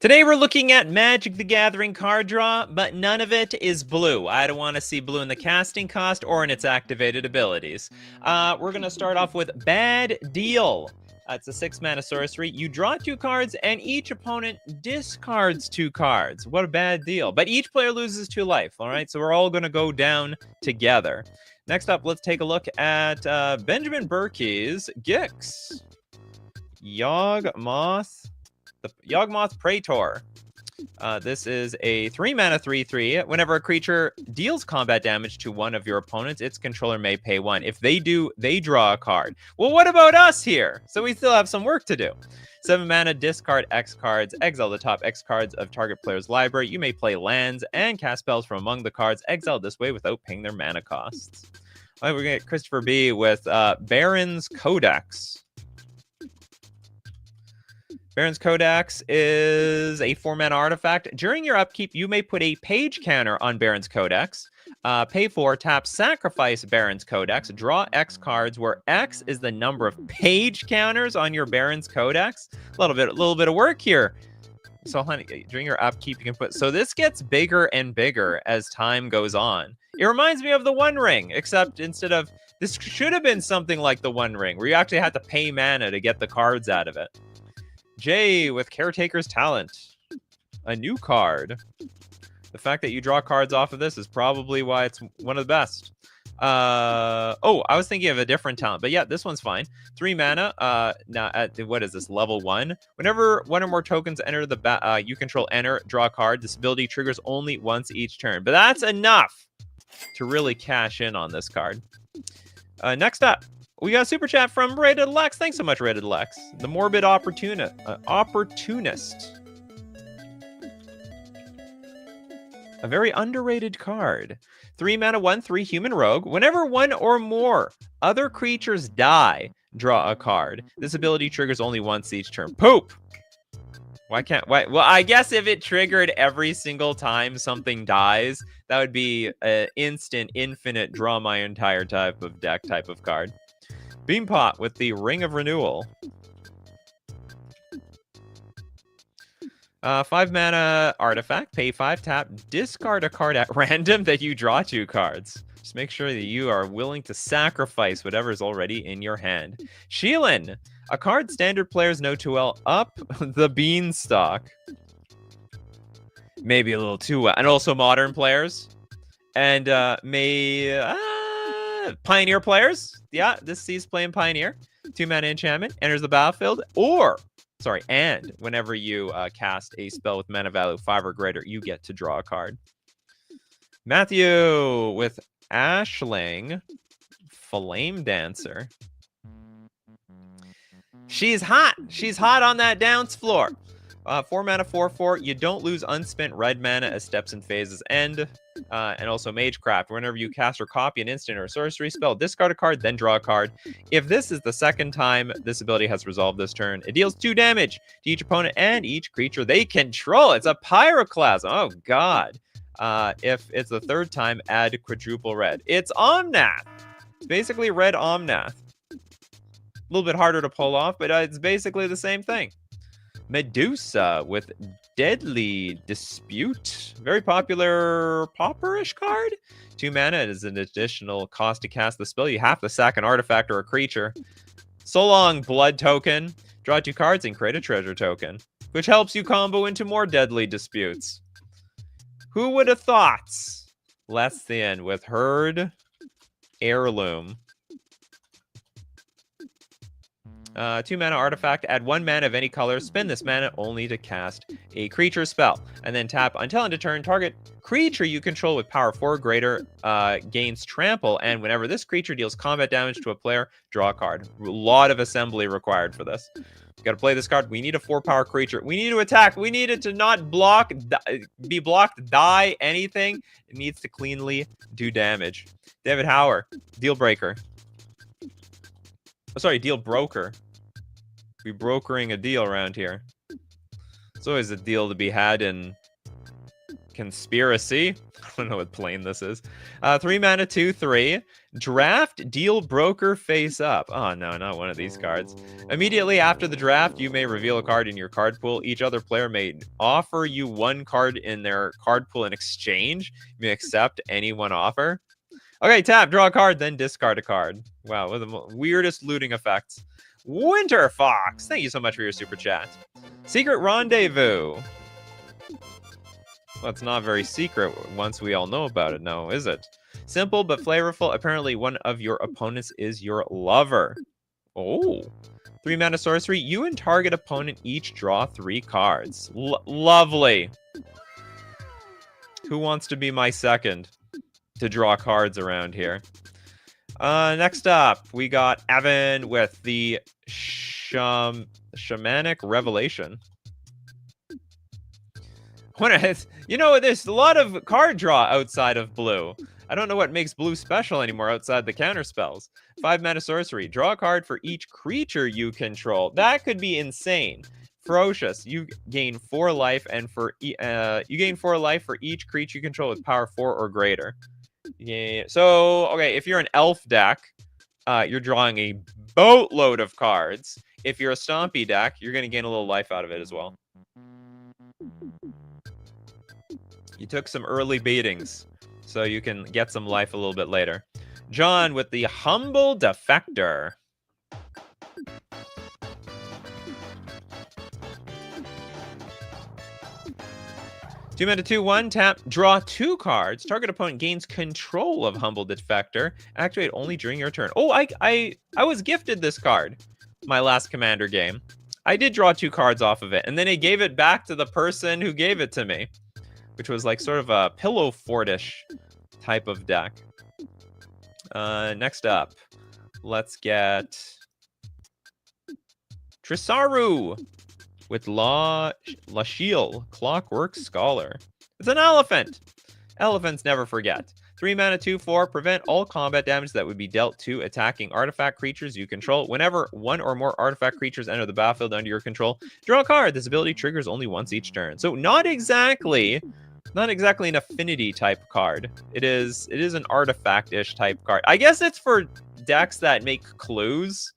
Today we're looking at Magic the Gathering card draw, but none of it is blue. I don't want to see blue in the casting cost or in its activated abilities. We're going to start off with Bad Deal. It's a 6-mana sorcery. You draw 2 cards, and each opponent discards 2 cards. What a bad deal. But each player loses 2 life, all right? So we're all going to go down together. Next up, let's take a look at Benjamin Berkey's Gix. Yawgmoth. The Yawgmoth Praetor. This is a 3-mana 3/3. Whenever a creature deals combat damage to one of your opponents, its controller may pay 1. If they do, they draw a card. Well, what about us here? So we still have some work to do. 7 mana, discard X cards, exile the top X cards of target player's library. You may play lands and cast spells from among the cards exiled this way without paying their mana costs. All right, we're going to get Christopher B with Baron's Codex. Baron's Codex is a 4-mana artifact. During your upkeep, you may put a page counter on Baron's Codex. Pay 4, tap, sacrifice Baron's Codex. Draw X cards, where X is the number of page counters on your Baron's Codex. A little bit of work here. So, honey, during your upkeep, you can put. So this gets bigger and bigger as time goes on. It reminds me of the One Ring, except instead of this should have been something like the One Ring, where you actually had to pay mana to get the cards out of it. Jay with Caretaker's Talent. A new card. The fact that you draw cards off of this is probably why it's one of the best. Oh, I was thinking of a different talent, but yeah, this one's fine. 3 mana. Now, what is this? Level 1. Whenever one or more tokens enter the you control enter, draw a card. This ability triggers only once each turn. But that's enough to really cash in on this card. Next up. We got a super chat from Rated Lex. Thanks so much, Rated Lex. The Morbid Opportunist. A very underrated card. 3 mana, 1/3 human rogue. Whenever one or more other creatures die, draw a card. This ability triggers only once each turn. Poop! Why? Well, I guess if it triggered every single time something dies, that would be an instant, infinite, draw my entire type of deck type of card. Beampot with the Ring of Renewal. 5 mana artifact. Pay 5, tap. Discard a card at random that you draw 2 cards. Just make sure that you are willing to sacrifice whatever is already in your hand. Sheelan. A card standard players know too well. Up the Beanstalk. Maybe a little too well. And also modern players. And Pioneer players. Yeah, this sees playing Pioneer. 2 mana enchantment. Enters the battlefield. And whenever you cast a spell with mana value 5 or greater, you get to draw a card. Matthew with Ashling. Flame Dancer. She's hot. She's hot on that dance floor. 4 mana, 4/4. You don't lose unspent red mana as steps and phases end. And also Magecraft. Whenever you cast or copy an instant or a sorcery spell, discard a card, then draw a card. If this is the second time this ability has resolved this turn, it deals 2 damage to each opponent and each creature they control. It's a Pyroclasm. Oh, God. If it's the third time, add quadruple red. It's Omnath. It's basically red Omnath. A little bit harder to pull off, but it's basically the same thing. Medusa with Deadly Dispute. Very popular Pauperish card. 2 mana. It is an additional cost to cast the spell. You have to sack an artifact or a creature. So long, Blood Token. Draw 2 cards and create a treasure token, which helps you combo into more Deadly Disputes. Who would have thought? Less than with Herd Heirloom. 2 mana artifact. Add 1 mana of any color. Spend this mana only to cast a creature spell. And then tap until end of turn. Target creature you control with power 4 or greater gains trample. And whenever this creature deals combat damage to a player, draw a card. A lot of assembly required for this. Got to play this card. We need a 4-power creature. We need to attack. We need it to not block, be blocked, die, anything. It needs to cleanly do damage. David Hauer, Deal Breaker. Oh, sorry, Deal Broker. Be brokering a deal around here. It's always a deal to be had in Conspiracy. I don't know what plane this is. 3 mana, 2/3. Draft deal broker face up. Oh no, not one of these cards. Immediately after the draft, you may reveal a card in your card pool. Each other player may offer you one card in their card pool in exchange. You may accept any one offer. Okay, tap, draw a card, then discard a card. Wow, one of the weirdest looting effects. Winter Fox, thank you so much for your super chat. Secret Rendezvous. Well, it's not very secret once we all know about it now, is it? Simple but flavorful. Apparently, one of your opponents is your lover. Oh. 3 mana sorcery. You and target opponent each draw 3 cards. Lovely. Who wants to be my second to draw cards around here? Next up, we got Evan with the Shamanic Revelation. You know, there's a lot of card draw outside of blue. I don't know what makes blue special anymore outside the counter spells. 5 mana sorcery. Draw a card for each creature you control. That could be insane. Ferocious. You gain 4 life, and for you gain 4 life for each creature you control with power 4 or greater. Yeah. So, okay, if you're an elf deck, you're drawing a boatload of cards. If you're a stompy deck, you're going to gain a little life out of it as well. You took some early beatings, so you can get some life a little bit later. John with the Humble Defector. Two mana, 2/1, tap, draw 2 cards. Target opponent gains control of Humble Defector. Activate only during your turn. Oh, I was gifted this card my last Commander game. I did draw 2 cards off of it, and then it gave it back to the person who gave it to me, which was like sort of a Pillow Fortish type of deck. Next up, let's get Trisaru with Lashiel, Clockwork Scholar. It's an elephant. Elephants never forget. 3 mana, 2/4, prevent all combat damage that would be dealt to attacking artifact creatures you control. Whenever 1 or more artifact creatures enter the battlefield under your control, draw a card. This ability triggers only once each turn. So not exactly an affinity type card. It is an artifact-ish type card. I guess it's for decks that make clues.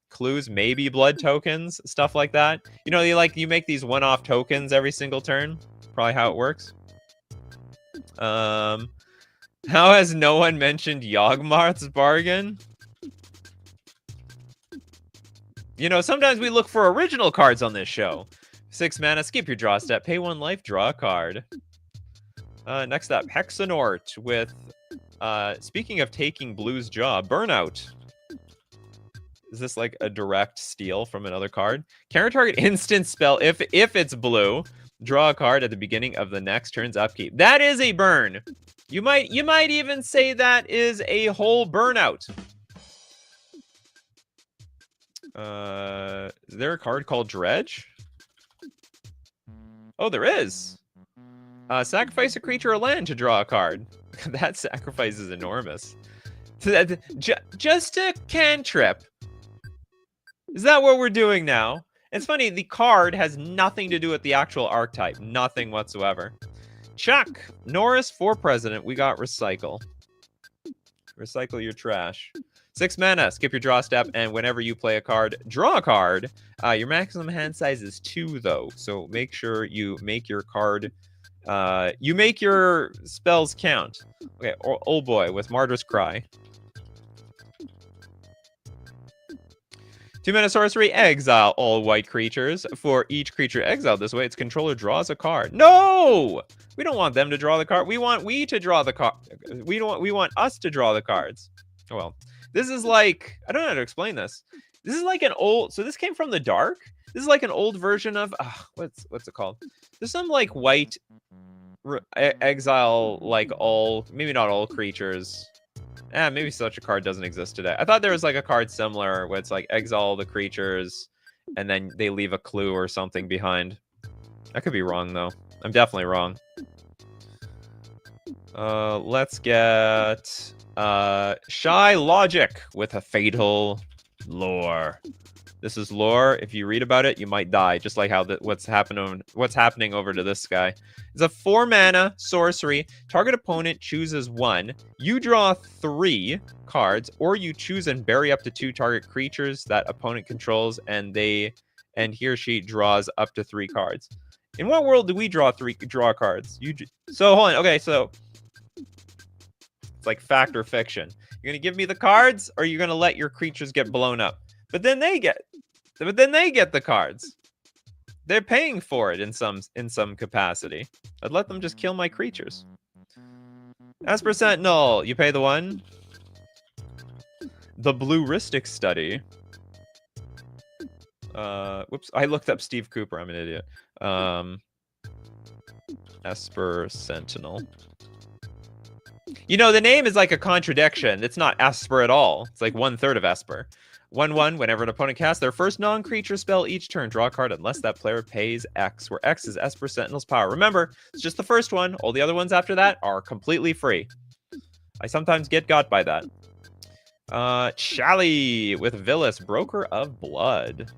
Clues, maybe blood tokens, stuff like that. You know, you make these one-off tokens every single turn. Probably how it works. How has no one mentioned Yawgmoth's Bargain? You know, sometimes we look for original cards on this show. 6 mana, skip your draw step, pay 1 life, draw a card. Next up, Hexanort with, speaking of taking blue's jaw, Burnout. Is this like a direct steal from another card? Counter target instant spell if it's blue. Draw a card at the beginning of the next turn's upkeep. That is a burn. You might even say that is a whole burnout. Is there a card called Dredge? Oh, there is. Sacrifice a creature or land to draw a card. That sacrifice is enormous. Just a cantrip. Is that what we're doing now? It's funny, the card has nothing to do with the actual archetype. Nothing whatsoever. Chuck Norris for president. We got Recycle. Recycle your trash. 6 mana, skip your draw step, and whenever you play a card, draw a card. Your maximum hand size is 2, though, so make sure you make your card... you make your spells count. Okay, Old Boy with Martyr's Cry. 2 mana sorcery, exile all white creatures. For each creature exiled this way, its controller draws a card. No! We don't want them to draw the card. We want to draw the card. We want us to draw the cards. Oh well. This is like, I don't know how to explain this. This is like an old, so this came from the dark. This is like an old version of, what's it called? There's some like white exile, like all, maybe not all creatures. Maybe such a card doesn't exist today. I thought there was like a card similar where it's like exile the creatures and then they leave a clue or something behind. I could be wrong though. I'm definitely wrong. Let's get Shy Logic with a Fatal Lore. This is lore. If you read about it, you might die, just like how what's happening over to this guy. It's a 4-mana sorcery. Target opponent chooses 1. You draw 3 cards, or you choose and bury up to 2 target creatures that opponent controls, and he or she draws up to 3 cards. In what world do we draw cards? So hold on. Okay, so it's like fact or fiction. You're gonna give me the cards, or you're gonna let your creatures get blown up. But then they get the cards. They're paying for it in some capacity. I'd let them just kill my creatures. Esper Sentinel, you pay the 1. The Blueristic Study. Whoops, I looked up Steve Cooper. I'm an idiot. Esper Sentinel. You know, the name is like a contradiction. It's not Esper at all. It's like 1/3 of Esper. 1/1, whenever an opponent casts their first non-creature spell each turn, draw a card unless that player pays X, where X is Esper Sentinel's power. Remember, it's just the first one. All the other ones after that are completely free. I sometimes get got by that. Shally with Villas, Broker of Blood.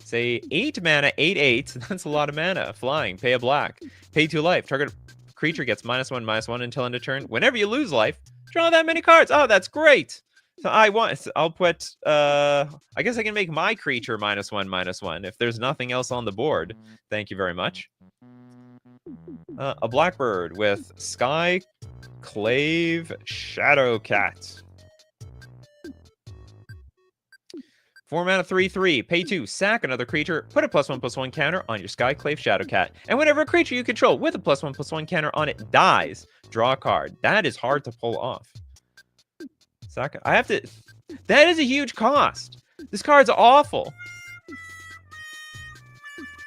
Say 8 mana, 8/8. That's a lot of mana. Flying, pay a black. Pay 2 life. Target creature gets -1/-1 until end of turn. Whenever you lose life, draw that many cards. Oh, that's great. So I'll put, I guess I can make my creature -1/-1 if there's nothing else on the board. Thank you very much. A Blackbird with Sky Clave Shadowcat. 4 mana, 3/3. Pay 2. Sack another creature. Put a +1/+1 counter on your Skyclave Shadowcat. And whenever a creature you control with a +1/+1 counter on it dies, draw a card. That is hard to pull off. Sack. I have to. That is a huge cost. This card's awful.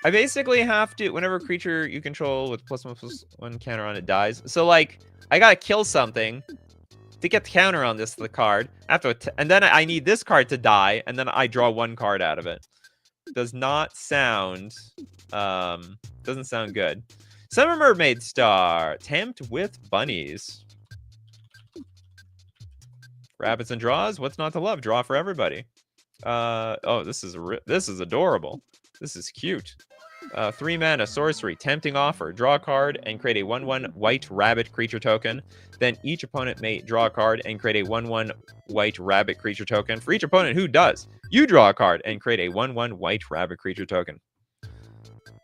I basically have to. Whenever a creature you control with +1/+1 counter on it dies. So like, I gotta kill something to get the counter on the card, and then I need this card to die, and then I draw 1 card out of it. Does not sound, doesn't sound good. Summer Mermaid Star, Tempt with Bunnies. Rabbits and draws, what's not to love? Draw for everybody. Oh, this is adorable. This is cute. 3 mana, sorcery, tempting offer. Draw a card and create a 1/1 white rabbit creature token. Then each opponent may draw a card and create a 1/1 white rabbit creature token. For each opponent who does, you draw a card and create a 1/1 white rabbit creature token.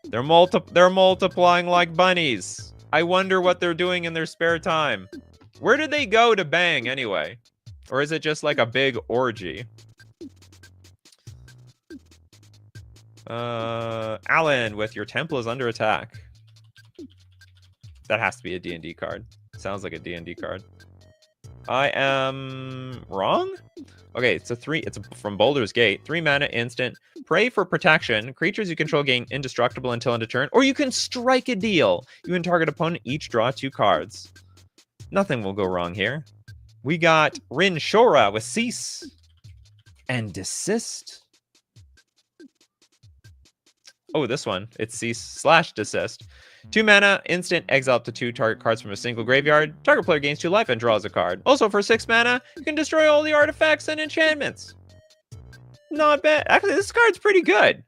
They're multiplying like bunnies. I wonder what they're doing in their spare time. Where did they go to bang anyway? Or is it just like a big orgy? Alan with Your Temple is Under Attack. That has to be a D&D card. Sounds like a D&D card. I am wrong? Okay, it's from Boulder's Gate. 3 mana, instant. Pray for protection. Creatures you control gain indestructible until end of turn. Or you can strike a deal. You and target opponent each draw 2 cards. Nothing will go wrong here. We got Rin Shora with Cease and Desist. Oh, this one. It's Cease/Desist. 2 mana, instant, exile up to 2 target cards from a single graveyard. Target player gains 2 life and draws a card. Also, for 6 mana, you can destroy all the artifacts and enchantments. Not bad. Actually, this card's pretty good.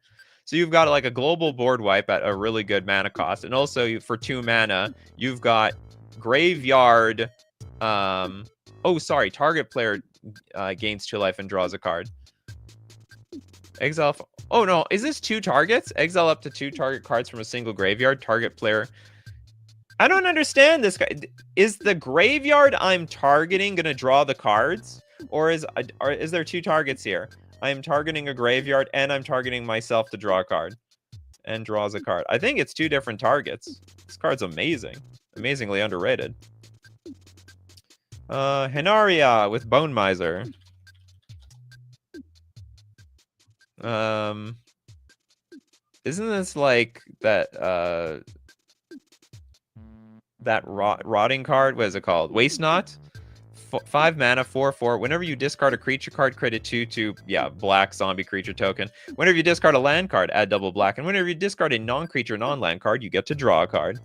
So you've got like a global board wipe at a really good mana cost. And also, for 2 mana, you've got graveyard. Oh, sorry. Target player gains 2 life and draws a card. Exile. Oh no, is this 2 targets? Exile up to 2 target cards from a single graveyard. Target player. I don't understand this guy. Is the graveyard I'm targeting gonna draw the cards, or is there 2 targets here? I am targeting a graveyard and I'm targeting myself to draw a card, and draws a card. I think it's 2 different targets. This card's amazing, amazingly underrated. Henaria with Bone Miser. Isn't this like that rotting card? What is it called? Waste Not. 5 mana, 4/4. Whenever you discard a creature card, create a 2/2 black zombie creature token. Whenever you discard a land card, add double black. And whenever you discard a non-creature non-land card, you get to draw a card.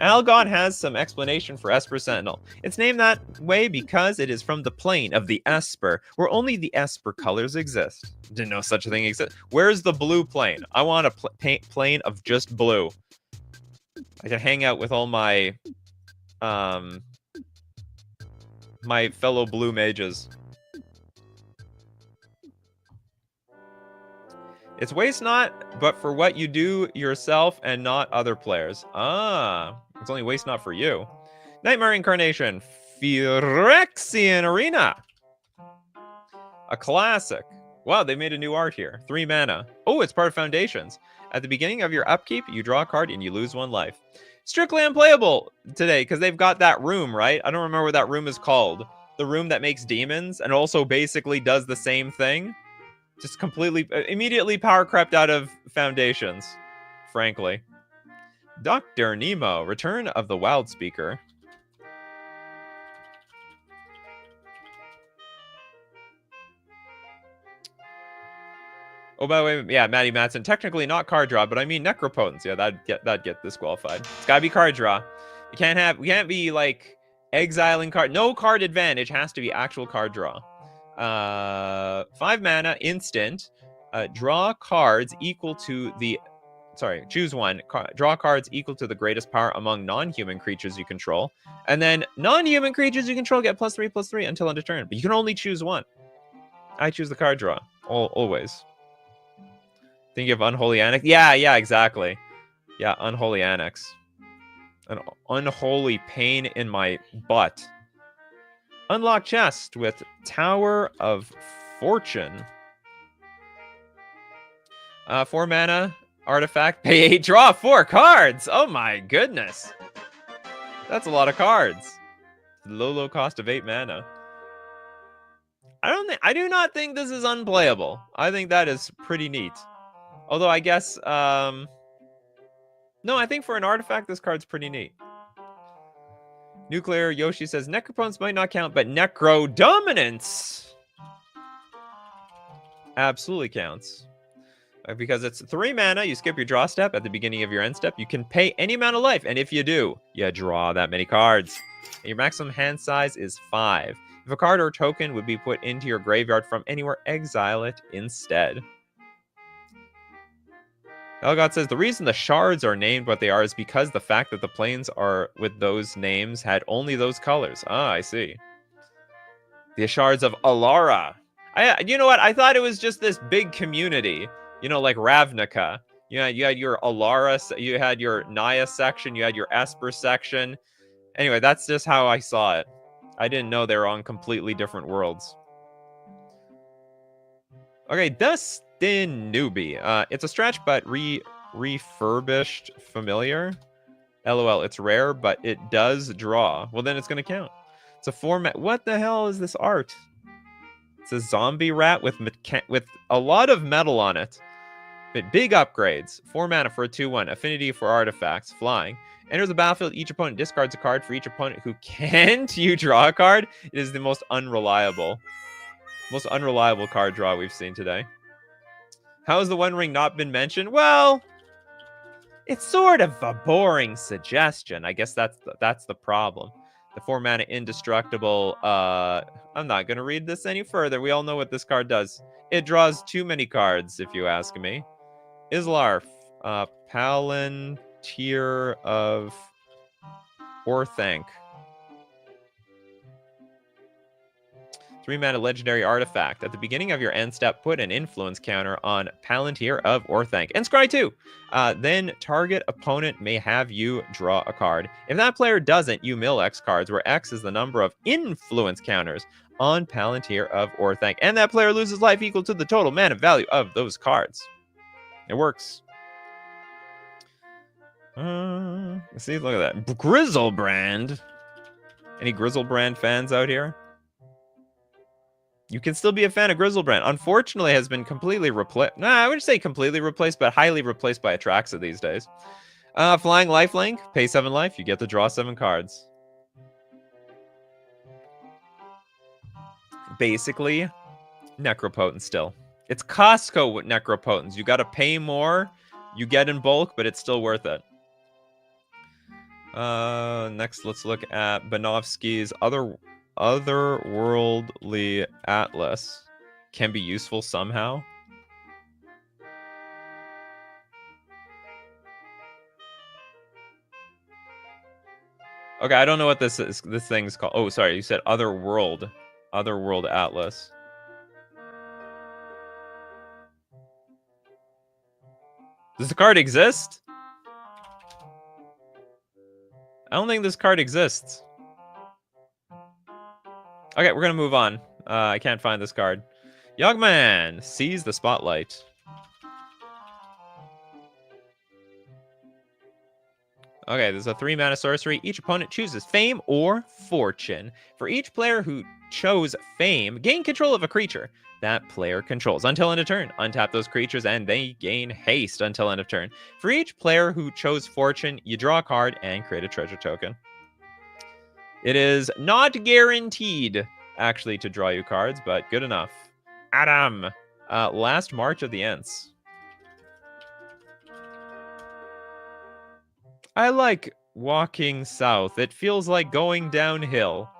Algon has some explanation for Esper Sentinel. It's named that way because it is from the plane of the Esper, where only the Esper colors exist. Didn't know such a thing exists. Where's the blue plane? I want a plane of just blue. I can hang out with all my my fellow blue mages. It's waste not, but for what you do yourself and not other players. Ah, it's only waste not for you. Nightmare Incarnation, Phyrexian Arena. A classic. Wow, they made a new art here. 3 mana. Oh, it's part of Foundations. At the beginning of your upkeep, you draw a card and you lose 1 life. Strictly unplayable today because they've got that room, right? I don't remember what that room is called. The room that makes demons and also basically does the same thing. Just completely, immediately power crept out of Foundations, frankly. Dr. Nemo, Return of the Wild Speaker. Oh, by the way, yeah, Maddie Matson, technically not card draw, but I mean Necropotence. Yeah, that'd get disqualified. It's gotta be card draw. We can't be like exiling card. No card advantage, has to be actual card draw. 5 mana, instant. Draw cards equal to the... Sorry, choose one. Draw cards equal to the greatest power among non-human creatures you control. And then non-human creatures you control get +3/+3 until end of turn. But you can only choose one. I choose the card draw. Always. Think of Unholy Annex? Yeah, exactly. Yeah, Unholy Annex. An unholy pain in my butt. Unlock chest with Tower of Fortune. 4 mana, artifact, pay 8, draw 4 cards. Oh my goodness. That's a lot of cards. Low cost of 8 mana. I do not think this is unplayable. I think that is pretty neat. Although I guess, no, I think for an artifact, this card's pretty neat. Nuclear Yoshi says Necropotence might not count, but Necro Dominance absolutely counts. Because it's 3 mana, you skip your draw step at the beginning of your end step. You can pay any amount of life, and if you do, you draw that many cards. And your maximum hand size is 5. If a card or token would be put into your graveyard from anywhere, exile it instead. Elgott says, the reason the shards are named what they are is because the fact that the planes are with those names had only those colors. Ah, I see. The shards of Alara. You know what? I thought it was just this big community. You know, like Ravnica. You had your Alara, you had your Naya section, you had your Esper section. Anyway, that's just how I saw it. I didn't know they were on completely different worlds. Okay, Dustin Newbie. It's a stretch, but refurbished familiar. LOL, it's rare, but it does draw. Well, then it's going to count. It's a format. What the hell is this art? It's a zombie rat with a lot of metal on it. But big upgrades. 4 mana for a 2/1. Affinity for artifacts. Flying. Enters the battlefield. Each opponent discards a card. For each opponent who can't you draw a card. It is the most unreliable card draw we've seen today. How has the One Ring not been mentioned? Well, it's sort of a boring suggestion. I guess that's the problem. The 4 mana indestructible. I'm not going to read this any further. We all know what this card does. It draws too many cards, if you ask me. Islarf. Palantir of Orthanc. 3 mana legendary artifact. At the beginning of your end step, put an influence counter on Palantir of Orthanc. And scry 2. Then target opponent may have you draw a card. If that player doesn't, you mill X cards, where X is the number of influence counters on Palantir of Orthanc. And that player loses life equal to the total mana value of those cards. It works. See, look at that. Grizzlebrand. Any Grizzlebrand fans out here? You can still be a fan of Grizzlebrand. Unfortunately, has been completely replaced. Nah, I wouldn't say completely replaced, but highly replaced by Atraxa these days. Flying Lifelink, pay 7 life, you get to draw 7 cards. Basically, Necropotence still. It's Costco with Necropotence. You got to pay more, you get in bulk, but it's still worth it. Next, let's look at Banovsky's Otherworldly Atlas. Can be useful somehow. Okay, I don't know what this is. This thing's called. Oh, sorry, you said Otherworld Atlas. Does the card exist? I don't think this card exists. Okay, we're gonna move on. I can't find this card. Youngman sees the spotlight. Okay, there's a 3-mana sorcery. Each opponent chooses Fame or Fortune. For each player who chose Fame, gain control of a creature that player controls until end of turn. Untap those creatures and they gain haste until end of turn. For each player who chose Fortune, you draw a card and create a treasure token. It is not guaranteed, actually, to draw you cards, but good enough. Adam, last March of the Ents. I like walking south. It feels like going downhill.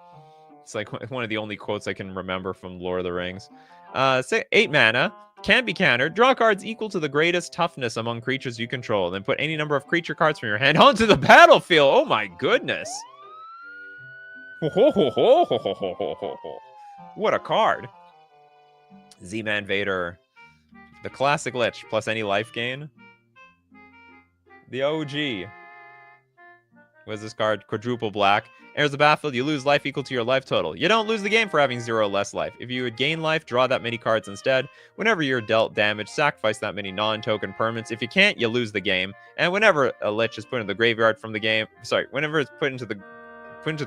It's like one of the only quotes I can remember from Lord of the Rings. 8 mana, can be countered. Draw cards equal to the greatest toughness among creatures you control. Then put any number of creature cards from your hand onto the battlefield. Oh my goodness. What a card. Z-Man Vader. The classic Lich plus any life gain. The OG. What is this card? Quadruple black. Enters the battlefield, you lose life equal to your life total. You don't lose the game for having 0 less life. If you would gain life, draw that many cards instead. Whenever you're dealt damage, sacrifice that many non-token permanents. If you can't, you lose the game. And whenever a Lich is put in the graveyard from the game, whenever it's put into the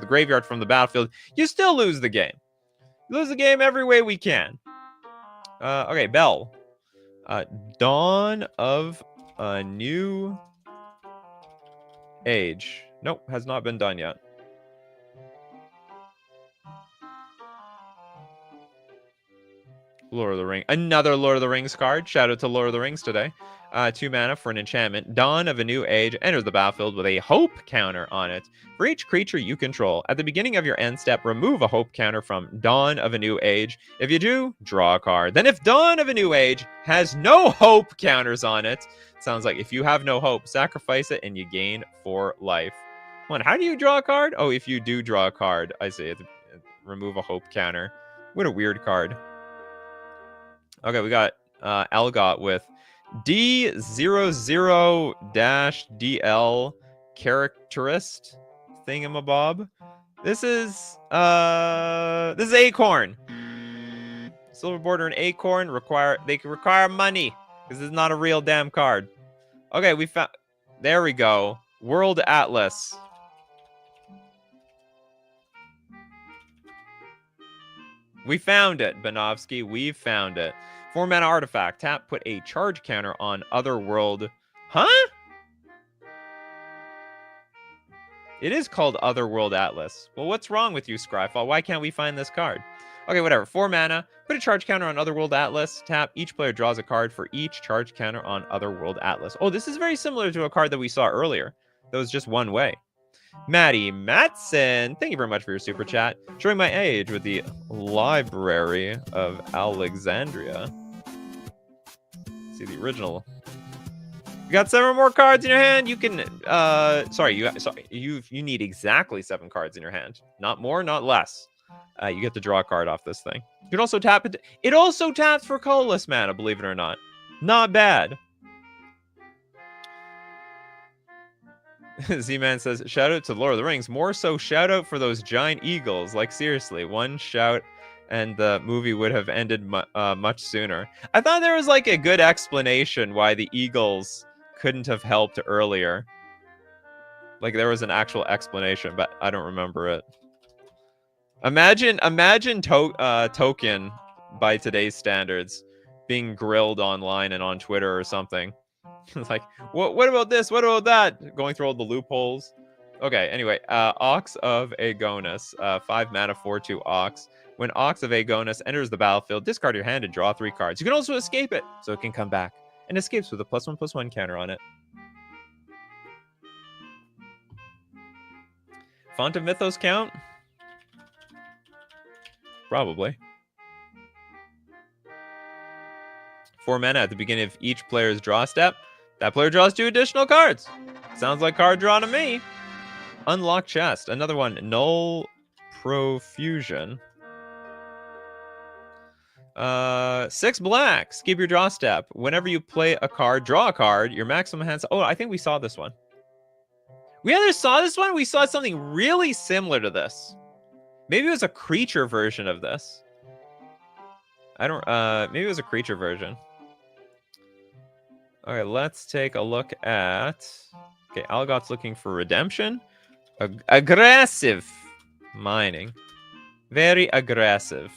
graveyard from the battlefield, you still lose the game. You lose the game every way we can. Okay, Bell. Dawn of a New Age. Nope, has not been done yet. Lord of the Rings. Another Lord of the Rings card. Shout out to Lord of the Rings today. 2 mana for an enchantment. Dawn of a New Age enters the battlefield with a hope counter on it. For each creature you control, at the beginning of your end step, remove a hope counter from Dawn of a New Age. If you do, draw a card. Then if Dawn of a New Age has no hope counters on it, sounds like if you have no hope, sacrifice it and you gain 4 life. How do you draw a card? Oh, if you do draw a card, I see it. Remove a hope counter. What a weird card. Okay, we got Algot with D00-DL characterist thingamabob. This is Acorn. Silver border and Acorn they can require money because this is not a real damn card. Okay, we found. There we go. World Atlas. We found it, Banovsky. We found it. 4 mana artifact. Tap, put a charge counter on Otherworld. Huh? It is called Otherworld Atlas. Well, what's wrong with you, Scryfall? Why can't we find this card? Okay, whatever. 4 mana. Put a charge counter on Otherworld Atlas. Tap. Each player draws a card for each charge counter on Otherworld Atlas. Oh, this is very similar to a card that we saw earlier. That was just one way. Maddie Matson, thank you very much for your super chat. Showing my age with the Library of Alexandria. See the original. You got 7 more cards in your hand. You can you need exactly 7 cards in your hand. Not more, not less. You get to draw a card off this thing. You can also tap it. It also taps for colorless mana, believe it or not. Not bad. Z-Man says, shout out to Lord of the Rings. More so, shout out for those giant eagles. Like, seriously, one shout and the movie would have ended much sooner. I thought there was, like, a good explanation why the eagles couldn't have helped earlier. Like, there was an actual explanation, but I don't remember it. Imagine Tolkien, by today's standards, being grilled online and on Twitter or something. It's like, what about this? What about that? Going through all the loopholes. Okay, anyway, Ox of Aegonus. 5 mana, 4/2 Ox. When Ox of Aegonus enters the battlefield, discard your hand and draw 3 cards. You can also escape it, so it can come back. And escapes with a +1/+1 counter on it. Font of Mythos count? Probably. 4 mana at the beginning of each player's draw step. That player draws 2 additional cards. Sounds like card draw to me. Unlock chest. Another one. Null Profusion. 6 black. Skip your draw step. Whenever you play a card, draw a card. Your maximum hands. Oh, I think we saw this one. We either saw this one. We saw something really similar to this. Maybe it was a creature version of this. I don't. Maybe it was a creature version. All right, let's take a look at. Okay, Algot's looking for redemption. Aggressive mining. Very aggressive.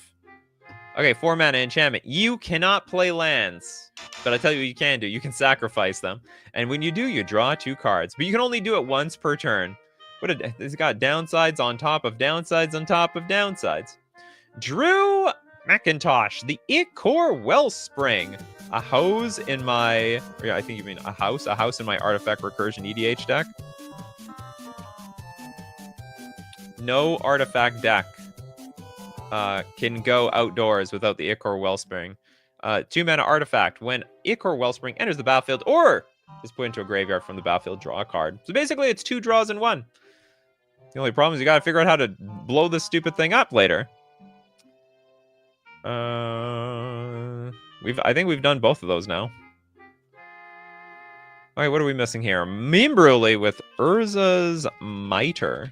Okay, 4 mana enchantment. You cannot play lands, but I tell you what you can do. You can sacrifice them, and when you do, you draw 2 cards. But you can only do it once per turn. It's got downsides on top of downsides on top of downsides. Drew McIntosh, the Ichor Wellspring. A hose in my... Yeah, I think you mean a house. A house in my Artifact Recursion EDH deck. No artifact deck can go outdoors without the Ichor Wellspring. 2 mana artifact. When Ichor Wellspring enters the battlefield or is put into a graveyard from the battlefield, draw a card. So basically, it's 2 draws in 1. The only problem is you got to figure out how to blow this stupid thing up later. I think we've done both of those now. All right, what are we missing here? Meme Brulee with Urza's Mitre.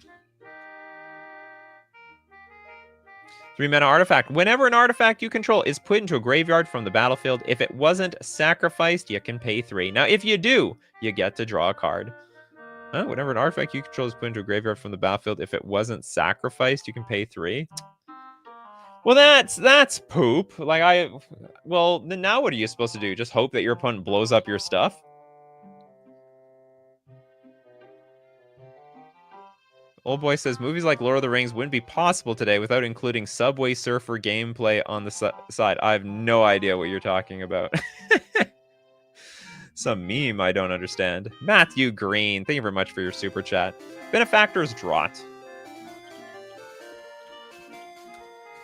3 mana artifact. Whenever an artifact you control is put into a graveyard from the battlefield, if it wasn't sacrificed, you can pay 3. Now, if you do, you get to draw a card. Whenever an artifact you control is put into a graveyard from the battlefield, if it wasn't sacrificed, you can pay 3. Well, that's poop. Well, then now what are you supposed to do? Just hope that your opponent blows up your stuff? Old Boy says, movies like Lord of the Rings wouldn't be possible today without including Subway Surfer gameplay on the side. I have no idea what you're talking about. Some meme I don't understand. Matthew Green, thank you very much for your super chat. Benefactor's Draught.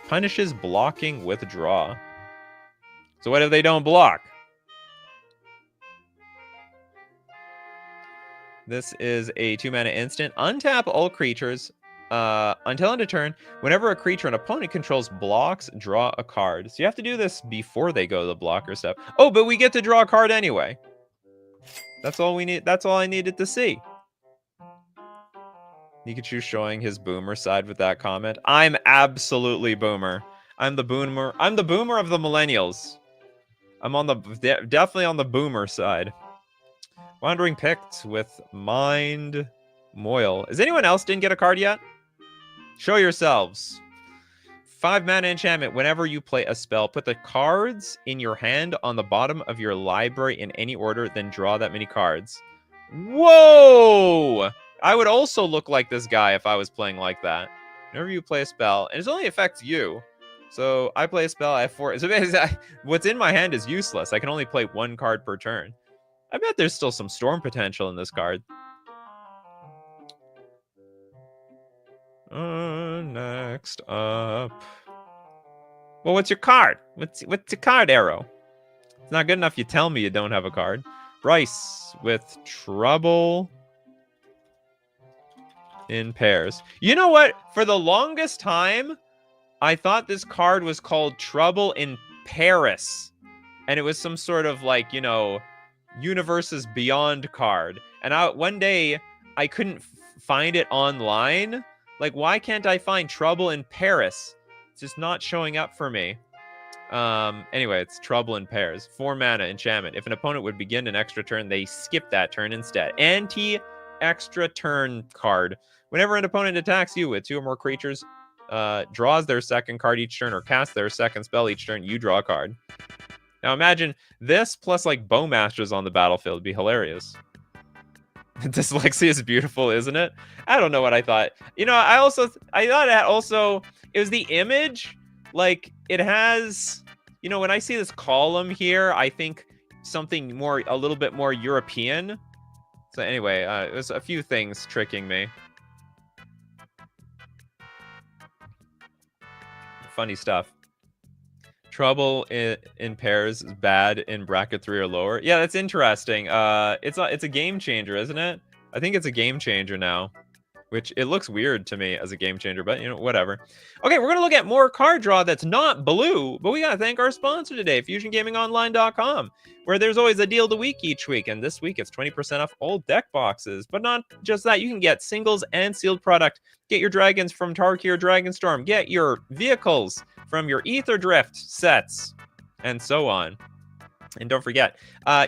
Punishes blocking with draw. So what if they don't block? This is a 2 mana instant. Untap all creatures until end of turn. Whenever a creature an opponent controls blocks, draw a card. So you have to do this before they go to the blocker step. Oh, but we get to draw a card anyway. That's all we need. That's all I needed to see. Nikachu showing his boomer side with that comment. I'm absolutely boomer. I'm the boomer. I'm the boomer of the millennials. I'm on the definitely on the boomer side. Wandering Pict with Mind Moil. Is anyone else didn't get a card yet? Show yourselves. 5 mana enchantment. Whenever you play a spell, put the cards in your hand on the bottom of your library in any order, then draw that many cards. Whoa! I would also look like this guy if I was playing like that. Whenever you play a spell, and it only affects you. So I play a spell, I have 4. So basically, what's in my hand is useless. I can only play 1 card per turn. I bet there's still some storm potential in this card. Next up. Well, what's your card? What's your card, Arrow? It's not good enough you tell me you don't have a card. Bryce with Trouble in Pairs. You know what? For the longest time, I thought this card was called Trouble in Paris. And it was some sort of like, you know, Universes Beyond card. And one day, I couldn't find it online. Like, why can't I find Trouble in Paris? It's just not showing up for me. Anyway, it's Trouble in Pairs. 4 mana enchantment. If an opponent would begin an extra turn, they skip that turn instead. Anti-extra turn card. Whenever an opponent attacks you with 2 or more creatures, draws their second card each turn, or casts their second spell each turn, you draw a card. Now imagine this plus like Bowmasters on the battlefield would be hilarious. Dyslexia is beautiful, isn't it? I don't know what I thought. You know, I thought that also, it was the image. Like, it has, you know, when I see this column here, I think something more, a little bit more European. So anyway, there's a few things tricking me. funny stuff. Trouble in pairs is bad in bracket 3 or lower. Yeah, that's interesting. It's a game changer, isn't it? I think it's a game changer now, which it looks weird to me as a game changer, but whatever. Okay, we're gonna look at more card draw that's not blue, but we gotta thank our sponsor today, FusionGamingOnline.com, where there's always a deal of the week each week, and this week it's 20% off all deck boxes. But not just that, you can get singles and sealed product. Get your dragons from Tarkir or Dragonstorm. Get your vehicles from your Ether Drift sets, and so on. And don't forget,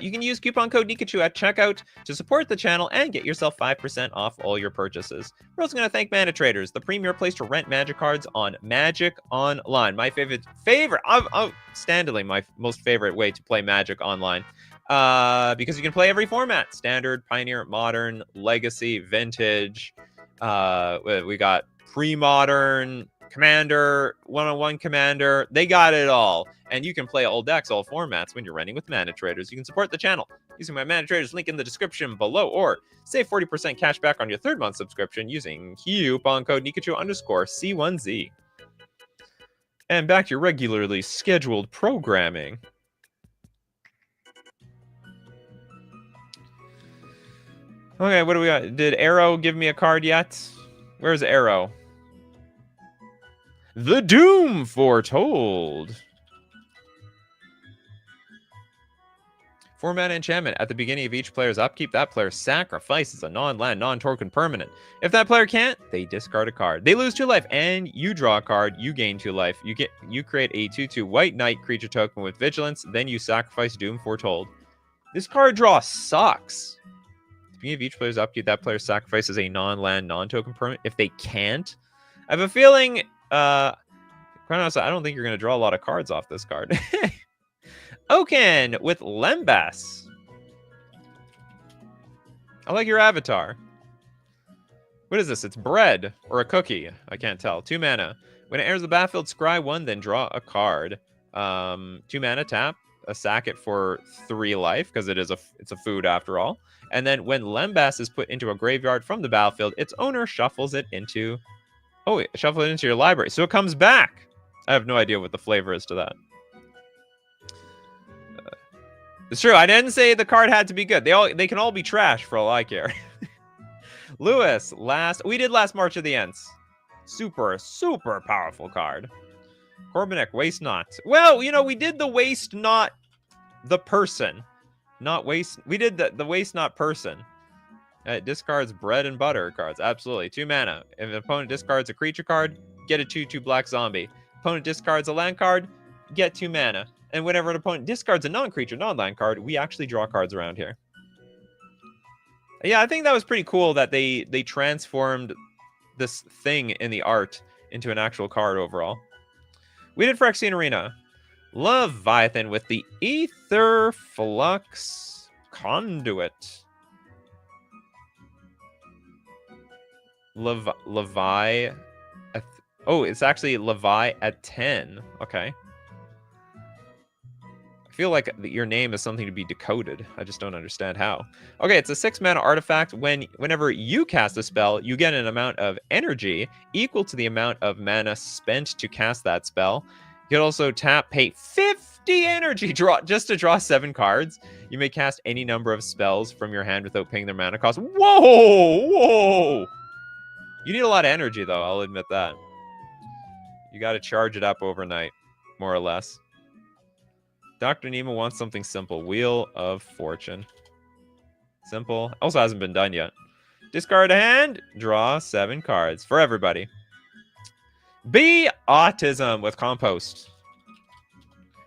you can use coupon code Nikachu at checkout to support the channel and get yourself 5% off all your purchases. We're also going to thank Mana Traders, the premier place to rent Magic cards on Magic Online. My favorite, outstandingly my most favorite way to play Magic Online. Because you can play every format: Standard, Pioneer, Modern, Legacy, Vintage. We got Pre-Modern, Commander, one-on-one Commander. They got it all. And you can play all decks, all formats when you're renting with Mana Traders. You can support the channel using my Mana Traders link in the description below, or save 40% cash back on your 3rd month subscription using coupon code Nikachu_C1Z. And back to your regularly scheduled programming. Okay, what do we got? Did Arrow give me a card yet? Where's Arrow? The Doom Foretold. 4-mana enchantment. At the beginning of each player's upkeep, that player sacrifices a non-land, non-token permanent. If that player can't, they discard a card. They lose 2 life, and you draw a card. You gain 2 life. You create a 2/2 white knight creature token with vigilance. Then you sacrifice Doom Foretold. This card draw sucks. At the beginning of each player's upkeep, that player sacrifices a non-land, non-token permanent. If they can't, I have a feeling. Quite honestly, I don't think you're going to draw a lot of cards off this card. Oaken with Lembas. I like your avatar. What is this? It's bread or a cookie. I can't tell. 2 mana. When it enters the battlefield, scry 1, then draw a card. 2 mana, tap. Sack it for 3 life because it's a food after all. And then when Lembas is put into a graveyard from the battlefield, its owner shuffles it into... Oh, shuffle it into your library. So it comes back. I have no idea what the flavor is to that. It's true. I didn't say the card had to be good. They can all be trash for all I care. Lewis, we did last March of the Ents. Super, super powerful card. Corbinek, Waste Not. Well, we did the Waste Not the person. Not waste. We did the Waste Not person. It discards bread and butter cards. Absolutely. 2 mana. If an opponent discards a creature card, get a 2/2 black zombie. Opponent discards a land card, get 2 mana. And whenever an opponent discards a non-creature, non-land card, we actually draw cards around here. Yeah, I think that was pretty cool that they transformed this thing in the art into an actual card overall. We did Phyrexian Arena. Leviathan with the Ether Flux Conduit. Levi. Oh, it's actually Levi at 10. Okay. I feel like your name is something to be decoded. I just don't understand how. Okay, it's a 6-mana artifact. Whenever you cast a spell, you get an amount of energy equal to the amount of mana spent to cast that spell. You can also tap, pay 50 energy just to draw 7 cards. You may cast any number of spells from your hand without paying their mana cost. Whoa! Whoa! You need a lot of energy, though. I'll admit that. You got to charge it up overnight, more or less. Dr. Nemo wants something simple. Wheel of Fortune. Simple. Also hasn't been done yet. Discard a hand. Draw 7 cards for everybody. Be Autism with Compost.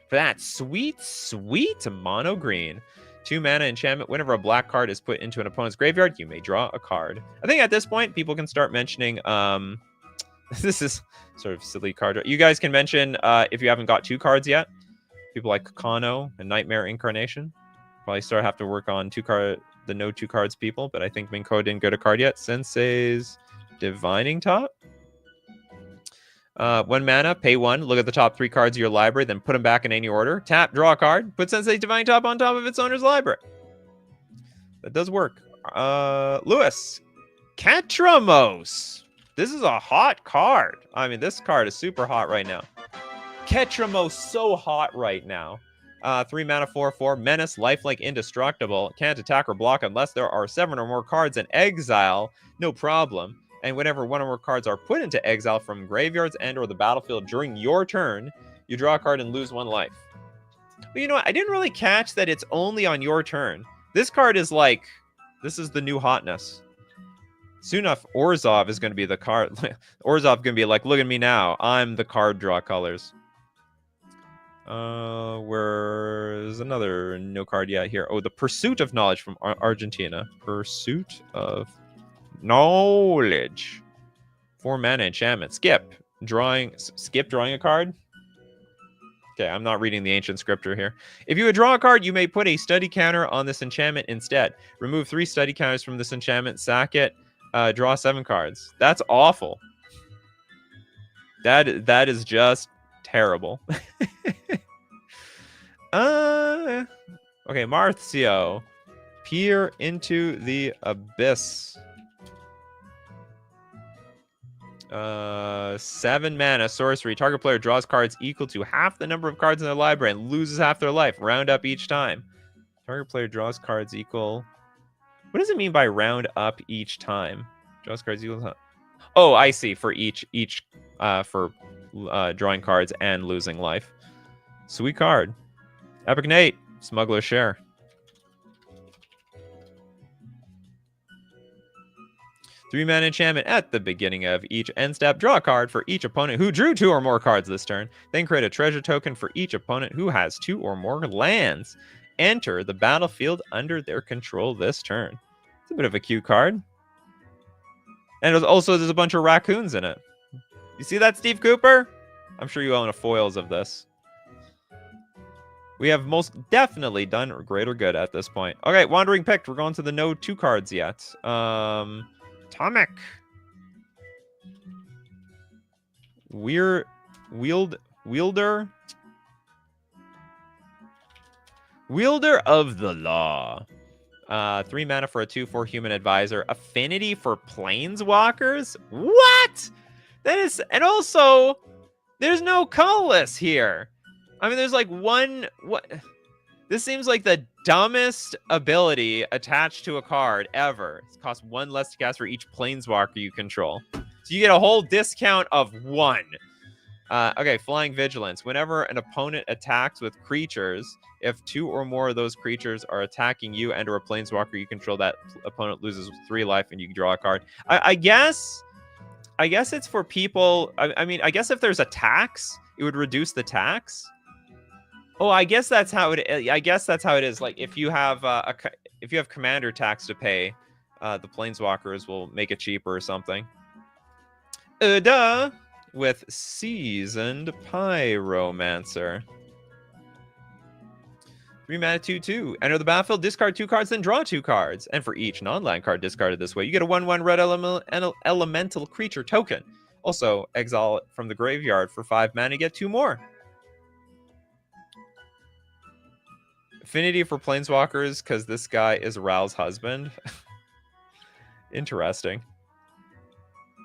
For that sweet, sweet mono green. 2 mana enchantment. Whenever a black card is put into an opponent's graveyard, you may draw a card. I think at this point, people can start mentioning... this is sort of silly card. You guys can mention if you haven't got 2 cards yet. People like Kano and Nightmare Incarnation. Probably have to work on the no 2 cards people, but I think Minko didn't get a card yet. Sensei's Divining Top. 1 mana, pay 1. Look at the top 3 cards of your library, then put them back in any order. Tap, draw a card. Put Sensei's Divining Top on top of its owner's library. That does work. Lewis. Catramos. This is a hot card. I mean, this card is super hot right now. Ketramo so hot right now. 3 mana, 4/4. Menace, lifelink, indestructible. Can't attack or block unless there are 7 or more cards in exile. No problem. And whenever 1 or more cards are put into exile from graveyards and or the battlefield during your turn, you draw a card and lose 1 life. But you know what? I didn't really catch that it's only on your turn. This card is like, this is the new hotness. Soon enough, Orzhov is going to be the card. Orzhov going to be like, look at me now. I'm the card draw colors. Where's another no card yet here? Oh, the Pursuit of Knowledge from Argentina. Pursuit of Knowledge. 4 mana enchantment. Skip drawing a card. Okay, I'm not reading the ancient scripture here. If you would draw a card, you may put a study counter on this enchantment instead. Remove 3 study counters from this enchantment, sack it, draw 7 cards. That's awful. That is just terrible. Okay, Marcio. Peer into the abyss. 7 mana sorcery. Target player draws cards equal to half the number of cards in their library and loses half their life. Round up each time. Target player draws cards equal. What does it mean by round up each time? Draws cards equal to... Oh, I see. For each for drawing cards and losing life. Sweet card. Epic Nate. Smuggler's Share. Three-mana enchantment at the beginning of each end step. Draw a card for each opponent who drew 2 or more cards this turn. Then create a treasure token for each opponent who has 2 or more lands. Enter the battlefield under their control this turn. It's a bit of a cute card. And also there's a bunch of raccoons in it. You see that, Steve Cooper? I'm sure you own a foils of this. We have most definitely done greater good at this point. Okay, Wandering Picked. We're going to the no 2 cards yet. Atomic. Wielder of the Law. 3 mana for a 2/4 human advisor. Affinity for planeswalkers? What? That is, and also there's no colorless here. I mean, there's like one. What? This seems like the dumbest ability attached to a card ever. It costs 1 less to cast for each planeswalker you control. So you get a whole discount of 1. Okay, Flying Vigilance. Whenever an opponent attacks with creatures, if 2 or more of those creatures are attacking you and or a planeswalker you control, that opponent loses 3 life and you can draw a card. I guess it's for people. I mean, I guess if there's a tax, it would reduce the tax. Oh, I guess that's how it is. I guess that's how it is. Like if you have commander tax to pay, the planeswalkers will make it cheaper or something. Duh. With Seasoned Pyromancer. 3 mana 2/2. Enter the battlefield, discard 2 cards, then draw 2 cards. And for each non-land card discarded this way, you get a 1/1 red elemental creature token. Also, exile it from the graveyard for 5 mana, get 2 more. Affinity for planeswalkers, because this guy is Ral's husband. Interesting.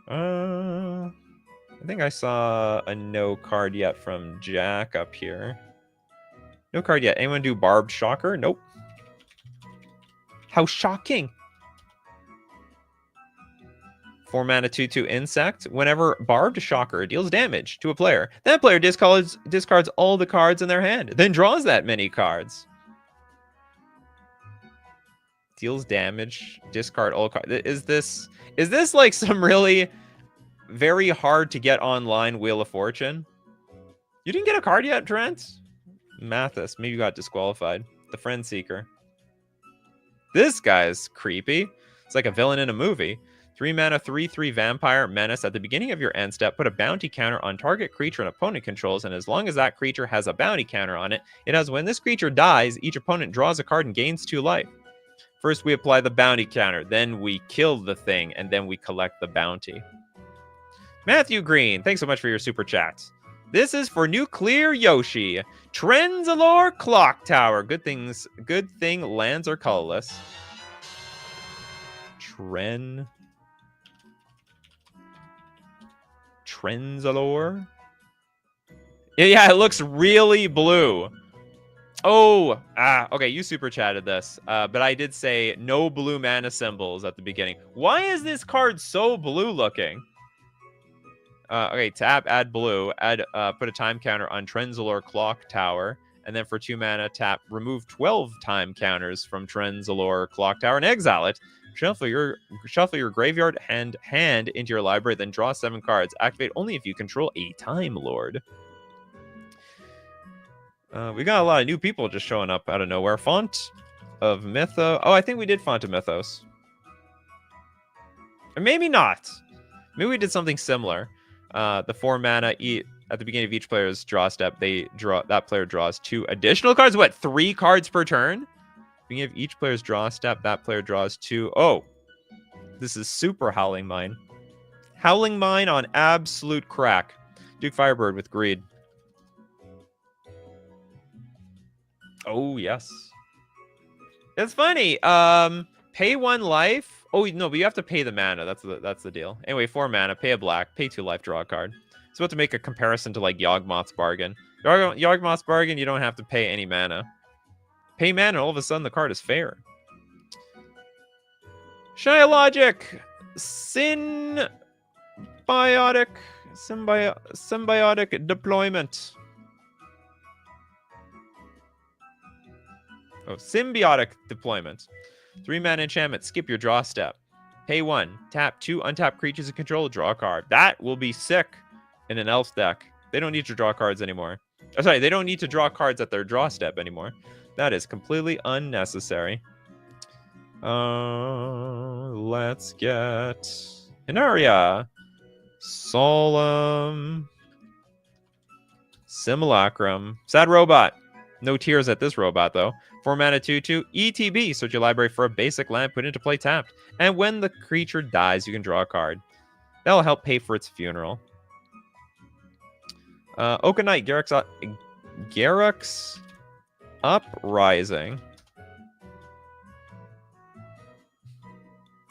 I think I saw a no card yet from Jack up here. No card yet. Anyone do Barbed Shocker? Nope. How shocking. 4 mana 2/2 insect. Whenever Barbed Shocker deals damage to a player, that player discards all the cards in their hand, then draws that many cards. Deals damage, discard all cards. Is this like some really very hard to get online Wheel of Fortune? You didn't get a card yet, Trent? Mathis, maybe you got disqualified. The Friend Seeker. This guy's creepy. It's like a villain in a movie. 3 mana 3/3 Vampire Menace. At the beginning of your end step, put a bounty counter on target creature an opponent controls, and as long as that creature has a bounty counter on it, it has when this creature dies, each opponent draws a card and gains 2 life. First, we apply the bounty counter, then we kill the thing, and then we collect the bounty. Matthew Green, thanks so much for your super chats. This is for Nuclear Yoshi. Trenzalore Clock Tower. Good thing lands are colorless. Trenzalore. Yeah, it looks really blue. Oh, okay, you super chatted this, but I did say no blue mana symbols at the beginning. Why is this card so blue looking? Okay, tap, add blue, put a time counter on Trenzalore Clock Tower, and then for 2 mana, tap, remove 12 time counters from Trenzalore Clock Tower and exile it. Shuffle your graveyard hand into your library, then draw 7 cards. Activate only if you control a Time Lord. We got a lot of new people just showing up out of nowhere. Font of Mythos. Oh, I think we did Font of Mythos. Or maybe not. Maybe we did something similar. The 4 mana at the beginning of each player's draw step, that player draws 2 additional cards. What, 3 cards per turn? Beginning of each player's draw step, that player draws 2. Oh, this is super Howling Mine. Howling Mine on absolute crack. Duke Firebird with Greed. Oh, yes. It's funny. Pay 1 life. Oh, no, but you have to pay the mana. That's the deal. Anyway, 4 mana, pay a black, pay 2 life, draw a card. It's about to make a comparison to like Yawgmoth's Bargain. Yawgmoth's Bargain, you don't have to pay any mana. Pay mana, and all of a sudden the card is fair. Shia Logic. Symbiotic deployment. Oh, symbiotic deployment. 3 mana enchantment. Skip your draw step. Pay 1. Tap 2 untapped creatures you control. Draw a card. That will be sick in an elf deck. They don't need to draw cards anymore. Oh, sorry, they don't need to draw cards at their draw step anymore. That is completely unnecessary. Let's get Inaria. Solemn. Simulacrum. Sad robot. No tears at this robot, though. 4 mana 2/2. ETB. Search your library for a basic land, put into play tapped. And when the creature dies, you can draw a card. That'll help pay for its funeral. Okanite. Garruk's Uprising.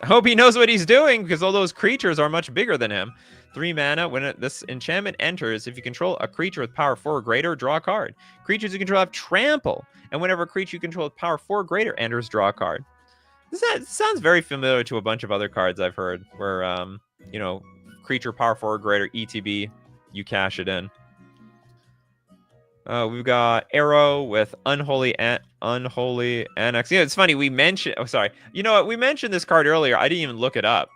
I hope he knows what he's doing, because all those creatures are much bigger than him. 3 mana. When this enchantment enters, if you control a creature with power 4 or greater, draw a card. Creatures you control have trample. And whenever a creature you control with power 4 or greater enters, draw a card. This sounds very familiar to a bunch of other cards I've heard, where, creature power 4 or greater, ETB, you cash it in. We've got Arrow with Unholy Annex. Yeah, it's funny. We mentioned... Oh, sorry. You know what? We mentioned this card earlier. I didn't even look it up.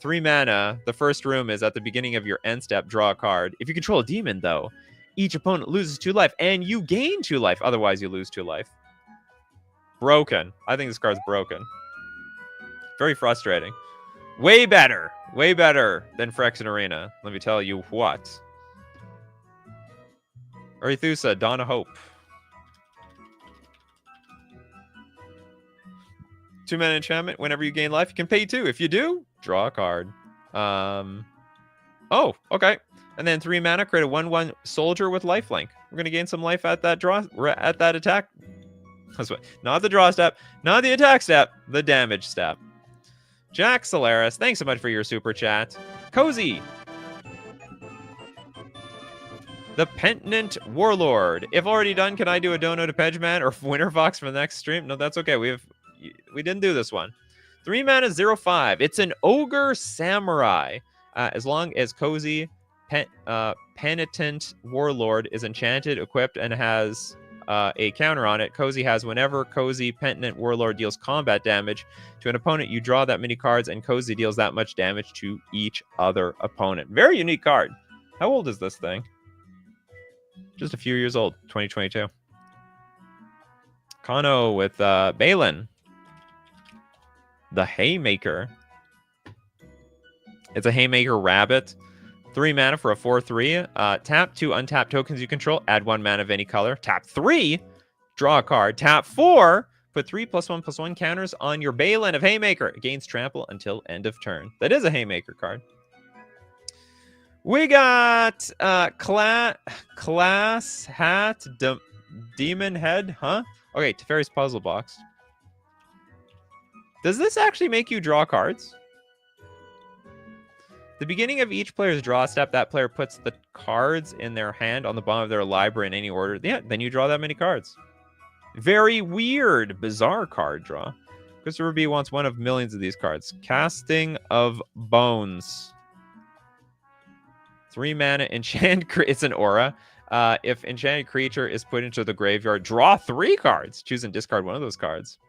3 mana. The first room is at the beginning of your end step. Draw a card. If you control a demon, though, each opponent loses 2 life, and you gain 2 life. Otherwise, you lose 2 life. Broken. I think this card's broken. Very frustrating. Way better. Way better than Phyrexian Arena. Let me tell you what. Arethusa, Dawn of Hope. 2 mana enchantment. Whenever you gain life, you can pay 2. If you do, draw a card. Oh, okay. And then 3 mana, create a 1/1 soldier with lifelink. We're gonna gain some life at that attack. Not the draw step, not the attack step, the damage step. Jack Solaris, thanks so much for your super chat. Cozy. The Pentant Warlord. If already done, can I do a Dono to Pedgeman or Winterfox for the next stream? No, that's okay. We didn't do this one. 3 mana 0/5. It's an Ogre Samurai. As long as Cozy Penitent Warlord is enchanted, equipped, and has a counter on it, Cozy has whenever Cozy Penitent Warlord deals combat damage to an opponent, you draw that many cards, and Cozy deals that much damage to each other opponent. Very unique card. How old is this thing? Just a few years old, 2022. Kano with Balin. The Haymaker. It's a Haymaker Rabbit. 3 mana for a 4/3. Tap 2 untapped tokens you control. Add 1 mana of any color. Tap 3. Draw a card. Tap 4. Put 3+1/+1 counters on your Balin of Haymaker. It gains trample until end of turn. That is a Haymaker card. We got Class Hat Demon Head, huh? Okay, Teferi's Puzzle Box. Does this actually make you draw cards? The beginning of each player's draw step, that player puts the cards in their hand on the bottom of their library in any order. Yeah, then you draw that many cards. Very weird, bizarre card draw. Christopher B wants one of millions of these cards. Casting of Bones. 3 mana enchant. It's an aura. If enchanted creature is put into the graveyard, draw 3 cards. Choose and discard one of those cards.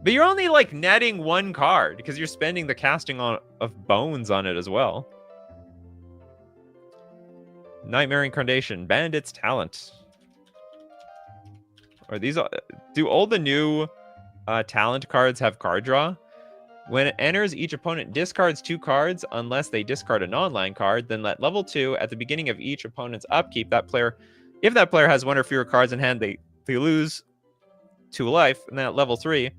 But you're only like netting 1 card because you're spending the casting of Bones on it as well. Nightmare Incarnation. Bandit's Talent. Are these... Do all the new talent cards have card draw? When it enters, each opponent discards 2 cards unless they discard a non-land card. Then at level 2, at the beginning of each opponent's upkeep, if that player has 1 or fewer cards in hand, they lose 2 life. And then at level 3,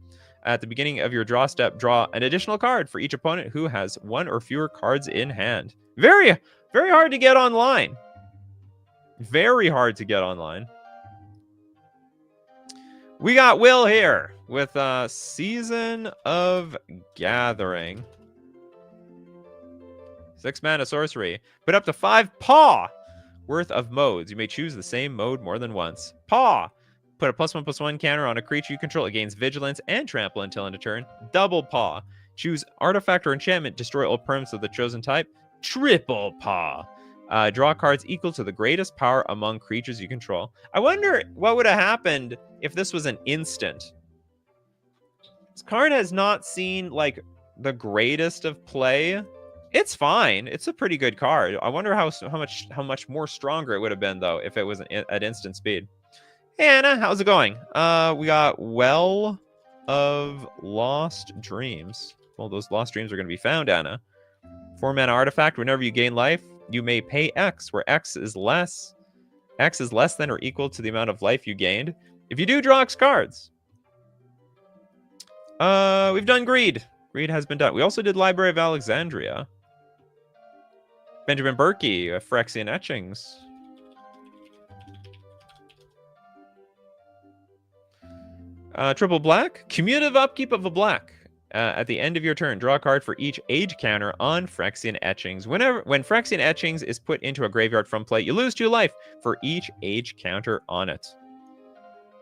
at the beginning of your draw step, draw an additional card for each opponent who has 1 or fewer cards in hand. Very, very hard to get online. Very hard to get online. We got Will here with Season of Gathering. 6 mana sorcery. Put up to 5 paw worth of modes. You may choose the same mode more than once. Paw. Put a +1/+1 counter on a creature you control. It gains vigilance and trample until end of turn. Double paw. Choose artifact or enchantment. Destroy all permanents of the chosen type. Triple paw. Draw cards equal to the greatest power among creatures you control. I wonder what would have happened if this was an instant. This card has not seen like the greatest of play. It's fine. It's a pretty good card. I wonder how much more stronger it would have been though if it was at instant speed. Hey Anna, how's it going? We got Well of Lost Dreams. Well, those lost dreams are going to be found, Anna. 4 mana artifact. Whenever you gain life, you may pay X, where X is less than or equal to the amount of life you gained. If you do, draw X cards. We've done Greed. Greed has been done. We also did Library of Alexandria. Benjamin Berkey, Phyrexian Etchings. Triple black. Cumulative upkeep of a black. At the end of your turn, draw a card for each age counter on Phyrexian Etchings. When Phyrexian Etchings is put into a graveyard from play, you lose 2 life for each age counter on it.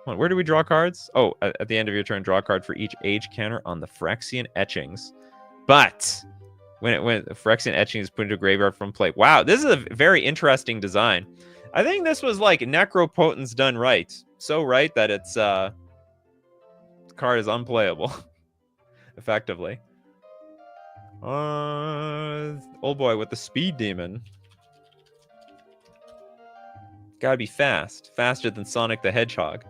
Hold on, where do we draw cards? Oh, at the end of your turn, draw a card for each age counter on the Phyrexian Etchings. But when Phyrexian Etchings is put into a graveyard from play, wow, this is a very interesting design. I think this was like Necropotence done right. So right that it's the card is unplayable. Effectively. Old boy with the speed demon. Gotta be fast. Faster than Sonic the Hedgehog.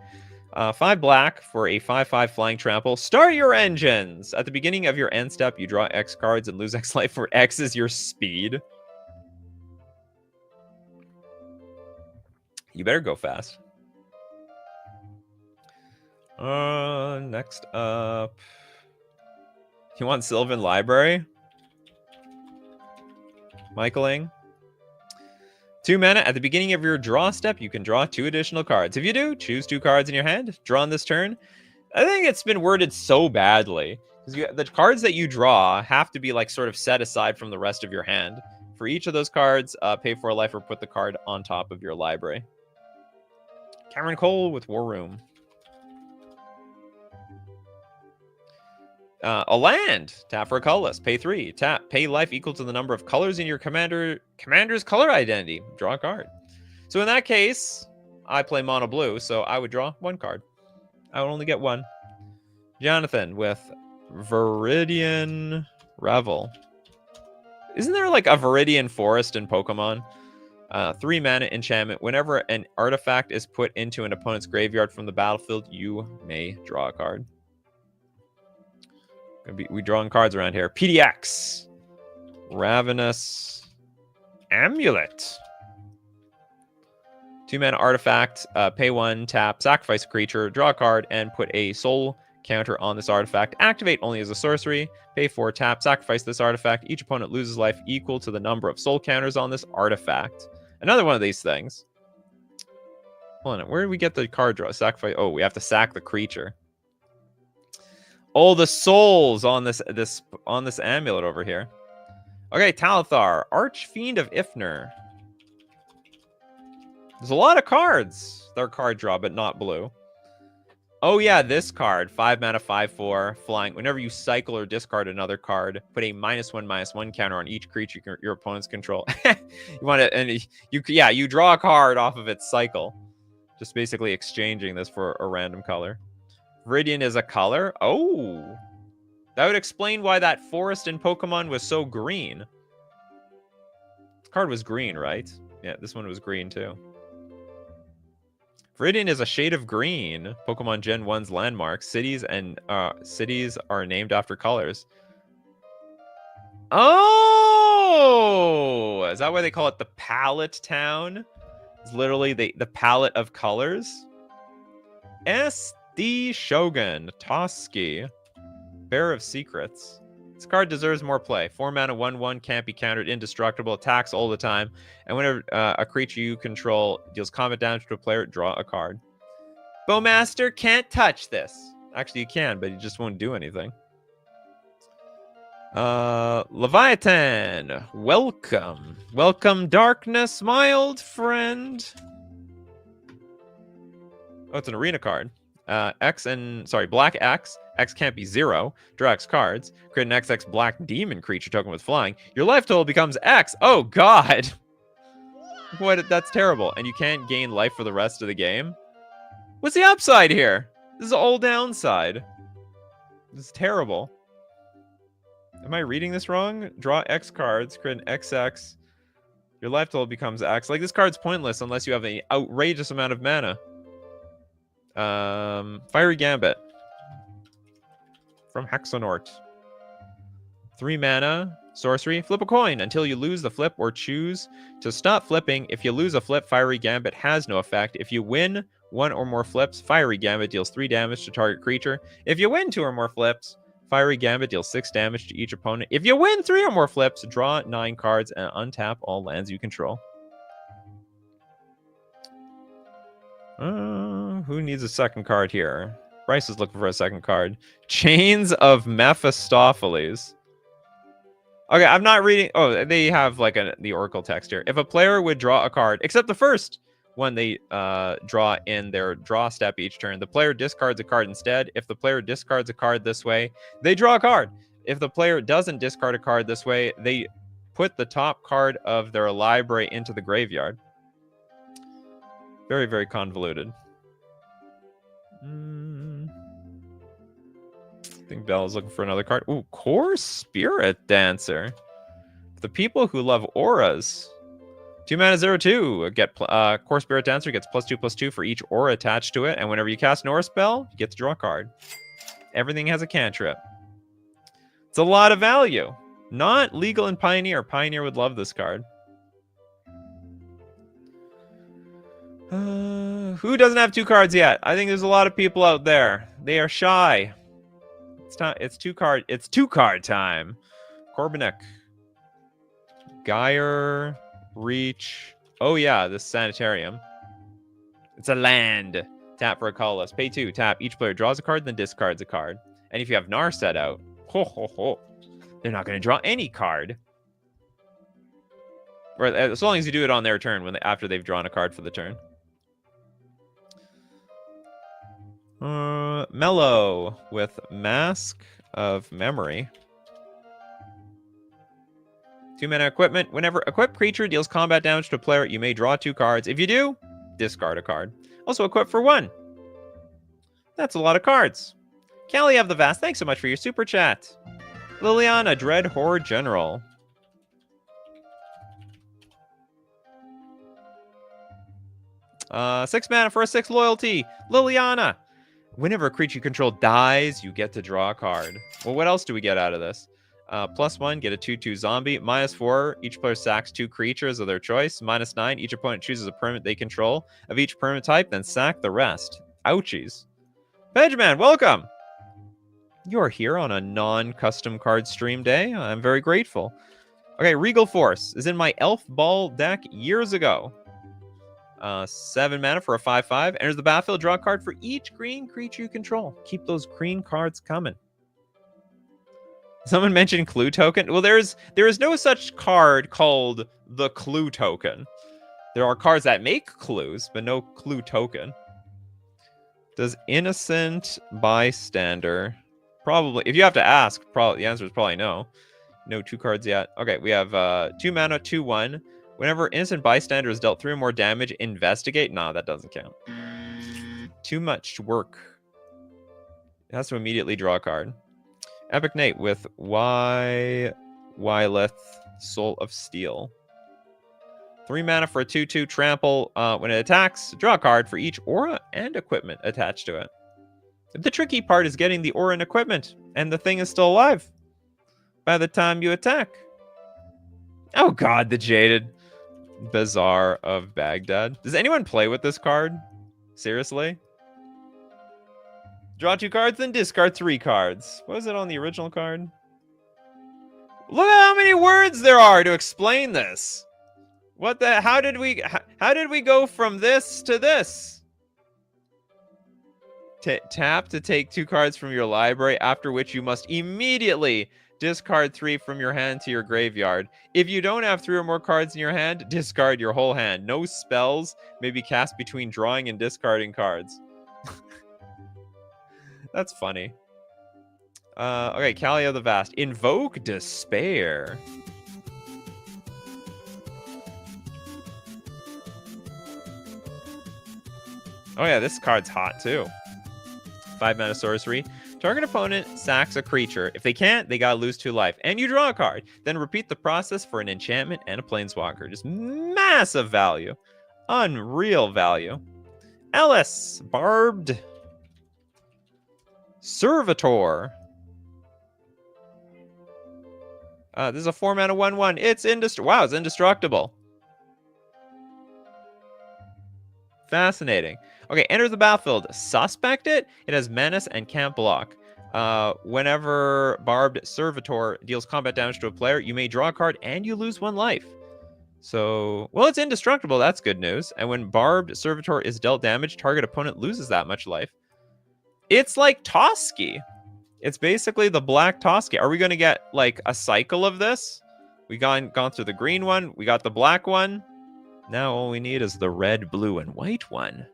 5 black for a 5/5 flying trample. Start your engines! At the beginning of your end step, you draw X cards and lose X life, where X is your speed. You better go fast. Next up... You want Sylvan Library? Michaeling. 2 mana. At the beginning of your draw step, you can draw 2 additional cards. If you do, choose 2 cards in your hand. Draw on this turn. I think it's been worded so badly. Because the cards that you draw have to be like sort of set aside from the rest of your hand. For each of those cards, pay for a life or put the card on top of your library. Cameron Cole with War Room. A land. Tap for a colorless. Pay 3. Tap. Pay life equal to the number of colors in your commander's color identity. Draw a card. So in that case, I play mono blue, so I would draw 1 card. I would only get 1. Jonathan with Viridian Revel. Isn't there like a Viridian Forest in Pokemon? 3 mana enchantment. Whenever an artifact is put into an opponent's graveyard from the battlefield, you may draw a card. We drawing cards around here. PDX. Ravenous Amulet. 2 mana artifact. Pay 1, tap, sacrifice a creature, draw a card, and put a soul counter on this artifact. Activate only as a sorcery. Pay 4, tap, sacrifice this artifact. Each opponent loses life equal to the number of soul counters on this artifact. Another one of these things. Hold on, where do we get the card draw? Sacrifice. Oh, we have to sack the creature. Oh, the souls on this amulet over here. Okay, Talithar, Archfiend of Ifnir. There's a lot of cards. They're card draw, but not blue. Oh yeah, this card, 5 mana, 5/4, flying. Whenever you cycle or discard another card, put a -1/-1 counter on each creature your opponents control. You want to, and you draw a card off of its cycle, just basically exchanging this for a random color. Viridian is a color. Oh, that would explain why that forest in Pokemon was so green. This card was green, right? Yeah, this one was green too. Viridian is a shade of green. Pokemon Gen 1's landmark. Cities are named after colors. Oh! Is that why they call it the Palette Town? It's literally the palette of colors. SD Shogun. Toski. Bearer of Secrets. This card deserves more play. 4 mana, 1/1, can't be countered, indestructible, attacks all the time. And whenever a creature you control deals combat damage to a player, draw a card. Bowmaster can't touch this. Actually, you can, but you just won't do anything. Leviathan, welcome. Welcome, darkness, my old friend. Oh, it's an arena card. Black X. X can't be 0. Draw X cards. Create an XX black demon creature token with flying. Your life total becomes X. Oh, God. What? That's terrible. And you can't gain life for the rest of the game? What's the upside here? This is all downside. This is terrible. Am I reading this wrong? Draw X cards. Create an XX. Your life total becomes X. Like, this card's pointless unless you have an outrageous amount of mana. Fiery Gambit. From Hexanort. 3 mana, sorcery, flip a coin until you lose the flip or choose to stop flipping. If you lose a flip, Fiery Gambit has no effect. If you win 1 or more flips, Fiery Gambit deals 3 damage to target creature. If you win 2 or more flips, Fiery Gambit deals 6 damage to each opponent. If you win 3 or more flips, draw 9 cards and untap all lands you control. Who needs a second card here? Bryce is looking for a second card. Chains of Mephistopheles. Okay, I'm not reading. Oh, they have like the Oracle text here. If a player would draw a card, except the first one they draw in their draw step each turn, the player discards a card instead. If the player discards a card this way, they draw a card. If the player doesn't discard a card this way, they put the top card of their library into the graveyard. Very, very convoluted. I think Bella's looking for another card. Ooh, Core Spirit Dancer. The people who love auras. 2 mana, 0/2. Get Core Spirit Dancer gets +2/+2 for each aura attached to it. And whenever you cast an aura spell, you get to draw a card. Everything has a cantrip. It's a lot of value. Not legal in Pioneer. Pioneer would love this card. Who doesn't have 2 cards yet? I think there's a lot of people out there. They are shy. It's 2 card time. Corbinek. Gyre. Reach. Oh yeah, this sanitarium. It's a land. Tap for a colorless. Pay 2. Tap. Each player draws a card, then discards a card. And if you have Narset out, they're not going to draw any card. Or as long as you do it on their turn after they've drawn a card for the turn. Mellow with Mask of Memory. 2 mana equipment. Whenever equipped creature deals combat damage to a player, you may draw 2 cards. If you do, discard a card. Also equip for 1. That's a lot of cards. Callie of the Vast, thanks so much for your super chat. Liliana, Dread Horror General. Six mana for a 6 loyalty. Liliana. Whenever a creature you control dies, you get to draw a card. Well, what else do we get out of this? +1, get a 2/2 zombie. -4, each player sacks 2 creatures of their choice. -9, each opponent chooses a permanent they control of each permanent type, then sack the rest. Ouchies. Pedgeman, welcome! You're here on a non-custom card stream day. I'm very grateful. Okay, Regal Force is in my Elf Ball deck years ago. 7 mana for a 5/5. Enters the battlefield, draw a card for each green creature you control. Keep those green cards coming. Someone mentioned clue token. Well, there is no such card called the clue token. There are cards that make clues, but no clue token. Does innocent bystander? Probably. If you have to ask, probably the answer is probably no. No 2 cards yet. Okay, we have 2 mana, 2/1. Whenever innocent bystander is dealt 3 or more damage, investigate. Nah, that doesn't count. Too much work. It has to immediately draw a card. Epic Nate with Wyleth, Soul of Steel. 3 mana for a 2/2 trample. When it attacks, draw a card for each aura and equipment attached to it. The tricky part is getting the aura and equipment, and the thing is still alive by the time you attack. Oh god, the Jaded Bazaar of Baghdad. Does anyone play with this card? Seriously? Draw 2 cards, then discard 3 cards. What was it on the original card? Look at how many words there are to explain this. What the? How did we go from this to this? Tap to take 2 cards from your library, after which you must immediately discard 3 from your hand to your graveyard. If you don't have 3 or more cards in your hand, discard your whole hand. No spells may be cast between drawing and discarding cards. That's funny. Okay, Kalia the Vast. Invoke Despair. Oh yeah, this card's hot too. 5 mana sorcery. Target opponent sacks a creature. If they can't, they gotta lose 2 life. And you draw a card. Then repeat the process for an enchantment and a planeswalker. Just massive value. Unreal value. Ellis. Barbed Servitor. This is a 4 mana 1/1. It's wow, it's indestructible. Fascinating. Okay, enter the battlefield. Suspect it. It has menace and can't block. Whenever Barbed Servitor deals combat damage to a player, you may draw a card and you lose 1 life. So, well, it's indestructible. That's good news. And when Barbed Servitor is dealt damage, target opponent loses that much life. It's like Toski. It's basically the black Toski. Are we going to get like a cycle of this? We gone through the green one. We got the black one. Now all we need is the red, blue, and white one.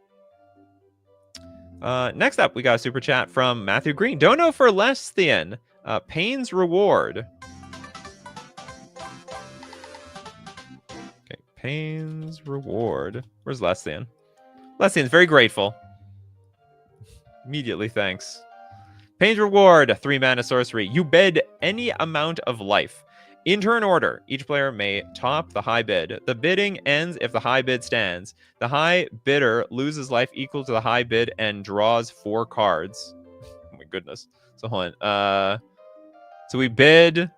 Next up, we got a super chat from Matthew Green. Don't know for Lesthian. Pain's Reward. Okay, Pain's Reward. Where's Lesthian? Lesthian's very grateful. Immediately thanks. Pain's Reward, 3 mana sorcery. You bid any amount of life. In turn order, each player may top the high bid. The bidding ends if the high bid stands. The high bidder loses life equal to the high bid and draws 4 cards. Oh my goodness. So hold on. So we bid.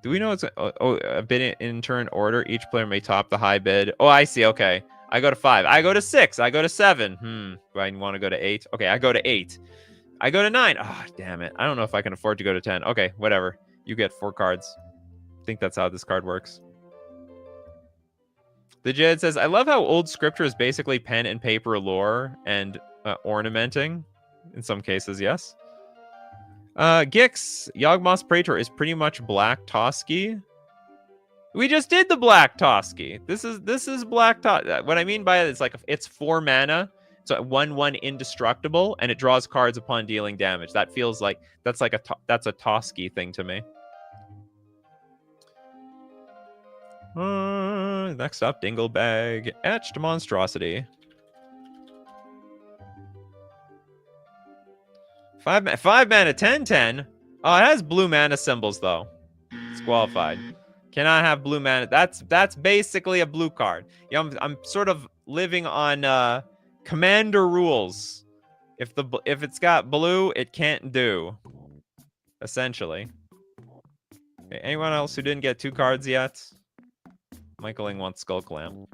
Do we know it's a bid in turn order? Each player may top the high bid. Oh, I see. Okay. I go to 5. I go to 6. I go to 7. Do I want to go to 8? Okay, I go to 8. I go to 9. Ah, oh, damn it. I don't know if I can afford to go to 10. Okay, whatever. You get 4 cards. I think that's how this card works. The Jed says, I love how old scripture is basically pen and paper lore and ornamenting. In some cases, yes. Gix, Yawgmoth's Praetor is pretty much Black Toski. We just did the Black Toski. This is Black Toski. What I mean by it is like it's 4 mana. So 1/1 indestructible, and it draws cards upon dealing damage. That feels like that's a Toski thing to me. Next up, Dinglebag, Etched Monstrosity. 5 mana 10/10. Oh, it has blue mana symbols though. It's qualified. Cannot have blue mana. That's basically a blue card. Yeah, I'm sort of living on Commander rules. If it's got blue, it can't do. Essentially. Okay, anyone else who didn't get 2 cards yet? Michaeling wants Skull Clamp.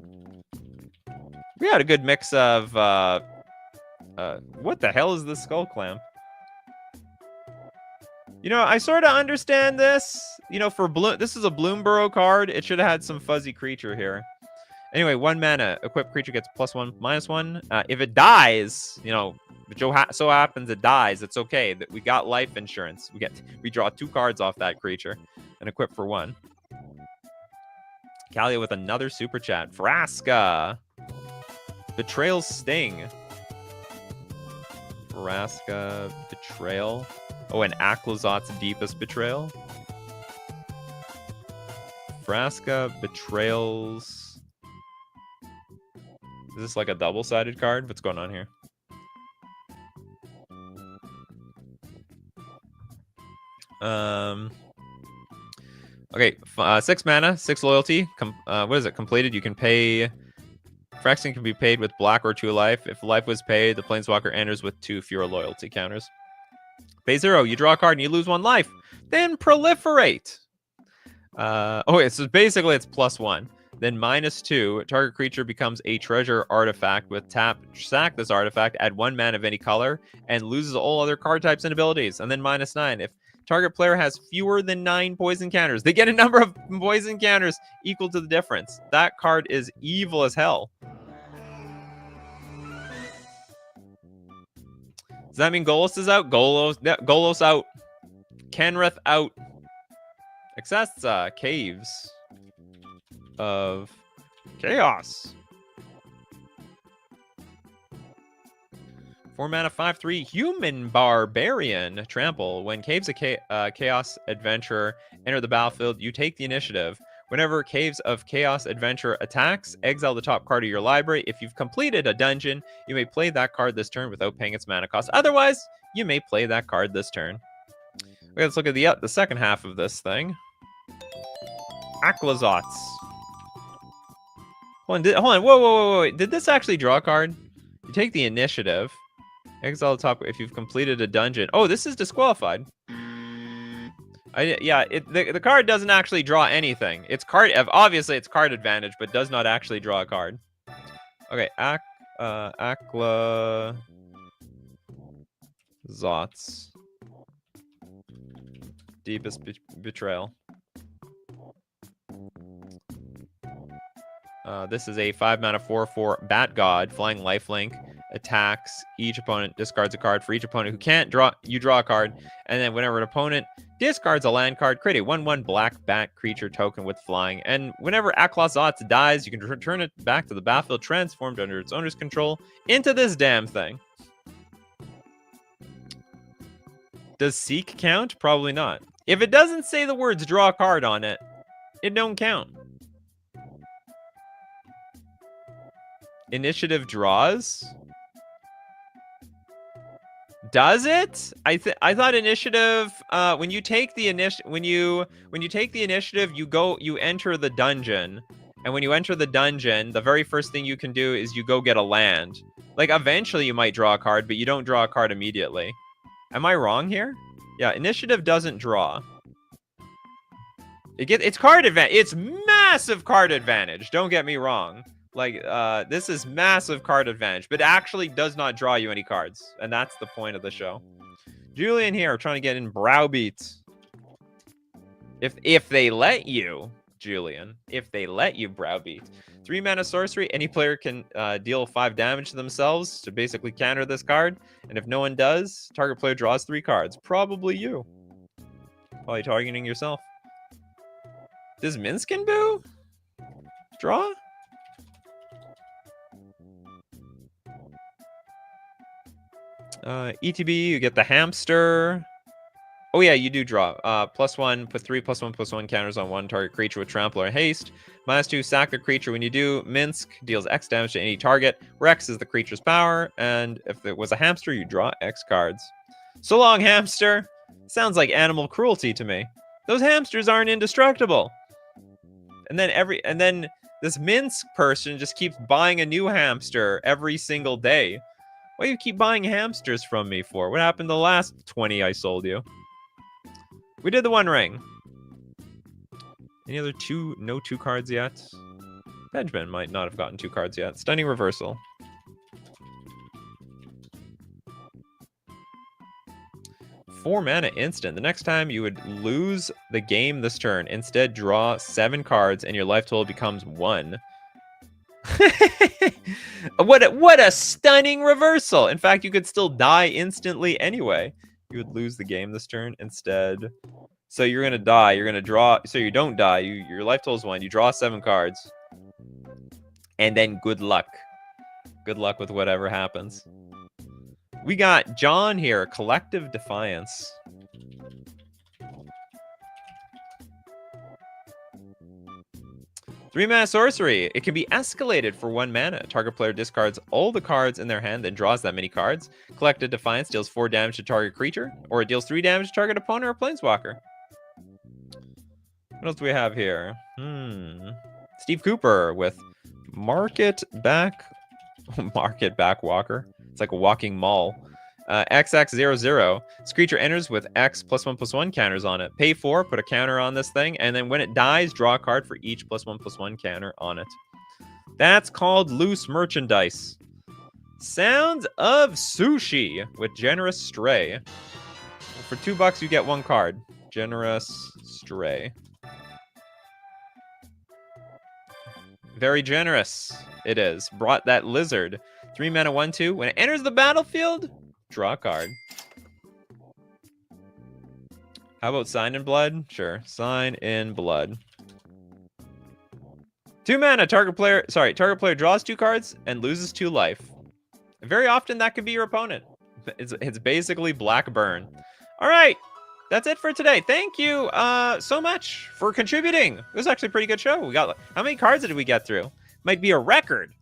We had a good mix of what the hell is this Skull Clamp? You know, I sort of understand this. You know, for Bloom, this is a Bloomburrow card. It should have had some fuzzy creature here. Anyway, 1 mana. Equipped creature gets +1/-1. If it dies, you know, so happens it dies, it's okay. That we got life insurance. We draw 2 cards off that creature and equip for 1. Kalia with another super chat. Vraska. Betrayal Sting. Vraska Betrayal. Oh, and Aklazot's Deepest Betrayal. Vraska Betrayals. Is this like a double-sided card? What's going on here? Okay, 6 mana, 6 loyalty. What is it? Completed. You can pay. Phyrexian can be paid with black or 2 life. If life was paid, the Planeswalker enters with 2 fewer loyalty counters. Pay 0. You draw a card and you lose 1 life. Then proliferate. Okay, so basically it's +1. Then -2. Target creature becomes a treasure artifact with tap. Sack this artifact. Add 1 mana of any color and loses all other card types and abilities. And then -9. If target player has fewer than 9 poison counters, they get a number of poison counters equal to the difference. That card is evil as hell. Does that mean Golos is out? Golos out. Kenrith out. Access Caves of Chaos. 4 mana, 5/3 Human Barbarian. Trample. When Caves of Chaos Adventurer enter the battlefield, you take the initiative. Whenever Caves of Chaos Adventurer attacks, exile the top card of your library. If you've completed a dungeon, you may play that card this turn without paying its mana cost. Otherwise, you may play that card this turn. Okay, let's look at the second half of this thing. Aklazots. Hold on. Whoa. Did this actually draw a card? You take the initiative. Exile the top if you've completed a dungeon. Oh, this is disqualified. The card doesn't actually draw anything. It's obviously it's card advantage, but does not actually draw a card. Okay, Aklazots. Deepest Betrayal. This is a 5 mana 4/4 Bat God, flying lifelink. Attacks each opponent, discards a card. For each opponent who can't draw, you draw a card. And then whenever an opponent discards a land card, create a 1/1 black bat creature token with flying. And whenever Aklazots dies, you can return it back to the battlefield, transformed under its owner's control into this damn thing. Does Seek count? Probably not. If it doesn't say the words draw a card on it, it don't count. Initiative draws? Does it? I thought initiative. When you take the initiative, you enter the dungeon, and when you enter the dungeon, the very first thing you can do is you go get a land. Like eventually you might draw a card, but you don't draw a card immediately. Am I wrong here? Yeah, initiative doesn't draw. It's card advantage. It's massive card advantage. Don't get me wrong. Like, this is massive card advantage, but actually does not draw you any cards. And that's the point of the show. Julian here trying to get in browbeat. If they let you, Julian, if they let you browbeat. 3 mana sorcery, any player can deal 5 damage to themselves to basically counter this card. And if no one does, target player draws 3 cards. Probably you. Probably targeting yourself. Does Minskin Boo draw? ETB, you get the hamster. Oh yeah, you do draw. +1, put 3 +1/+1 counters on 1 target creature with trample or haste. -2, sack the creature. When you do, Minsk deals X damage to any target, where X is the creature's power. And if it was a hamster, you draw X cards. So long, hamster. Sounds like animal cruelty to me. Those hamsters aren't indestructible. And then this Minsk person just keeps buying a new hamster every single day. What do you keep buying hamsters from me for? What happened to the last 20 I sold you? We did the 1 ring. Any other no 2 cards yet? Benjamin might not have gotten 2 cards yet. Stunning Reversal. Four mana instant. The next time you would lose the game this turn. Instead, draw 7 cards and your life total becomes 1. What a stunning reversal. In fact, you could still die instantly anyway. You would lose the game this turn instead. So you're going to die. You're going to draw. So you don't die. Your life total is 1. You draw 7 cards. And then good luck. Good luck with whatever happens. We got John here. Collective Defiance. Three mana sorcery. It can be escalated for 1 mana. Target player discards all the cards in their hand, then draws that many cards. Collective Defiance deals 4 damage to target creature, or it deals 3 damage to target opponent or planeswalker. What else do we have here? Steve Cooper with Market Back Walker. It's like a walking mall. XX00. This creature enters with X +1/+1 counters on it. Pay 4, put a counter on this thing, and then when it dies, draw a card for each +1/+1 counter on it. That's called loose merchandise. Sounds of Sushi with Generous Stray. For $2, you get 1 card. Generous Stray. Very generous. It is. Brought that lizard. 3 mana 1/2. When it enters the battlefield, draw a card. How about Sign in Blood? Sure. Sign in Blood. 2 mana. Target player draws 2 cards and loses 2 life. Very often that could be your opponent. It's basically Black Burn. All right. That's it for today. Thank you so much for contributing. It was actually a pretty good show. We got, how many cards did we get through? Might be a record.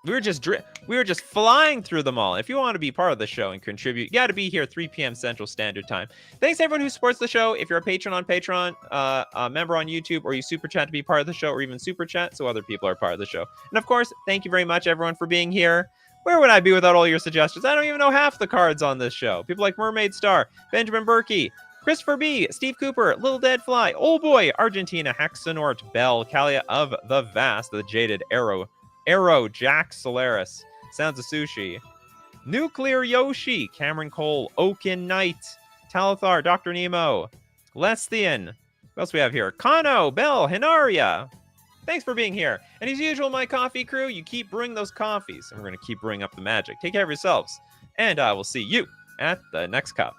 We were just flying through them all. If you want to be part of the show and contribute, you got to be here 3 p.m. Central Standard Time. Thanks to everyone who supports the show. If you're a patron on Patreon, a member on YouTube, or you super chat to be part of the show, or even super chat so other people are part of the show. And of course, thank you very much, everyone, for being here. Where would I be without all your suggestions? I don't even know half the cards on this show. People like Mermaid Star, Benjamin Berkey, Christopher B, Steve Cooper, Little Dead Fly, Old Boy, Argentina, Hexenort, Bell, Kalia of the Vast, the Jaded Arrow, Jack Solaris, Sounds of Sushi, Nuclear Yoshi, Cameron Cole, Oaken Knight, Talithar, Dr. Nemo, Lesthian. What else we have here? Kano, Bell, Hinaria. Thanks for being here. And as usual, my coffee crew, you keep brewing those coffees, and we're going to keep brewing up the magic. Take care of yourselves, and I will see you at the next cup.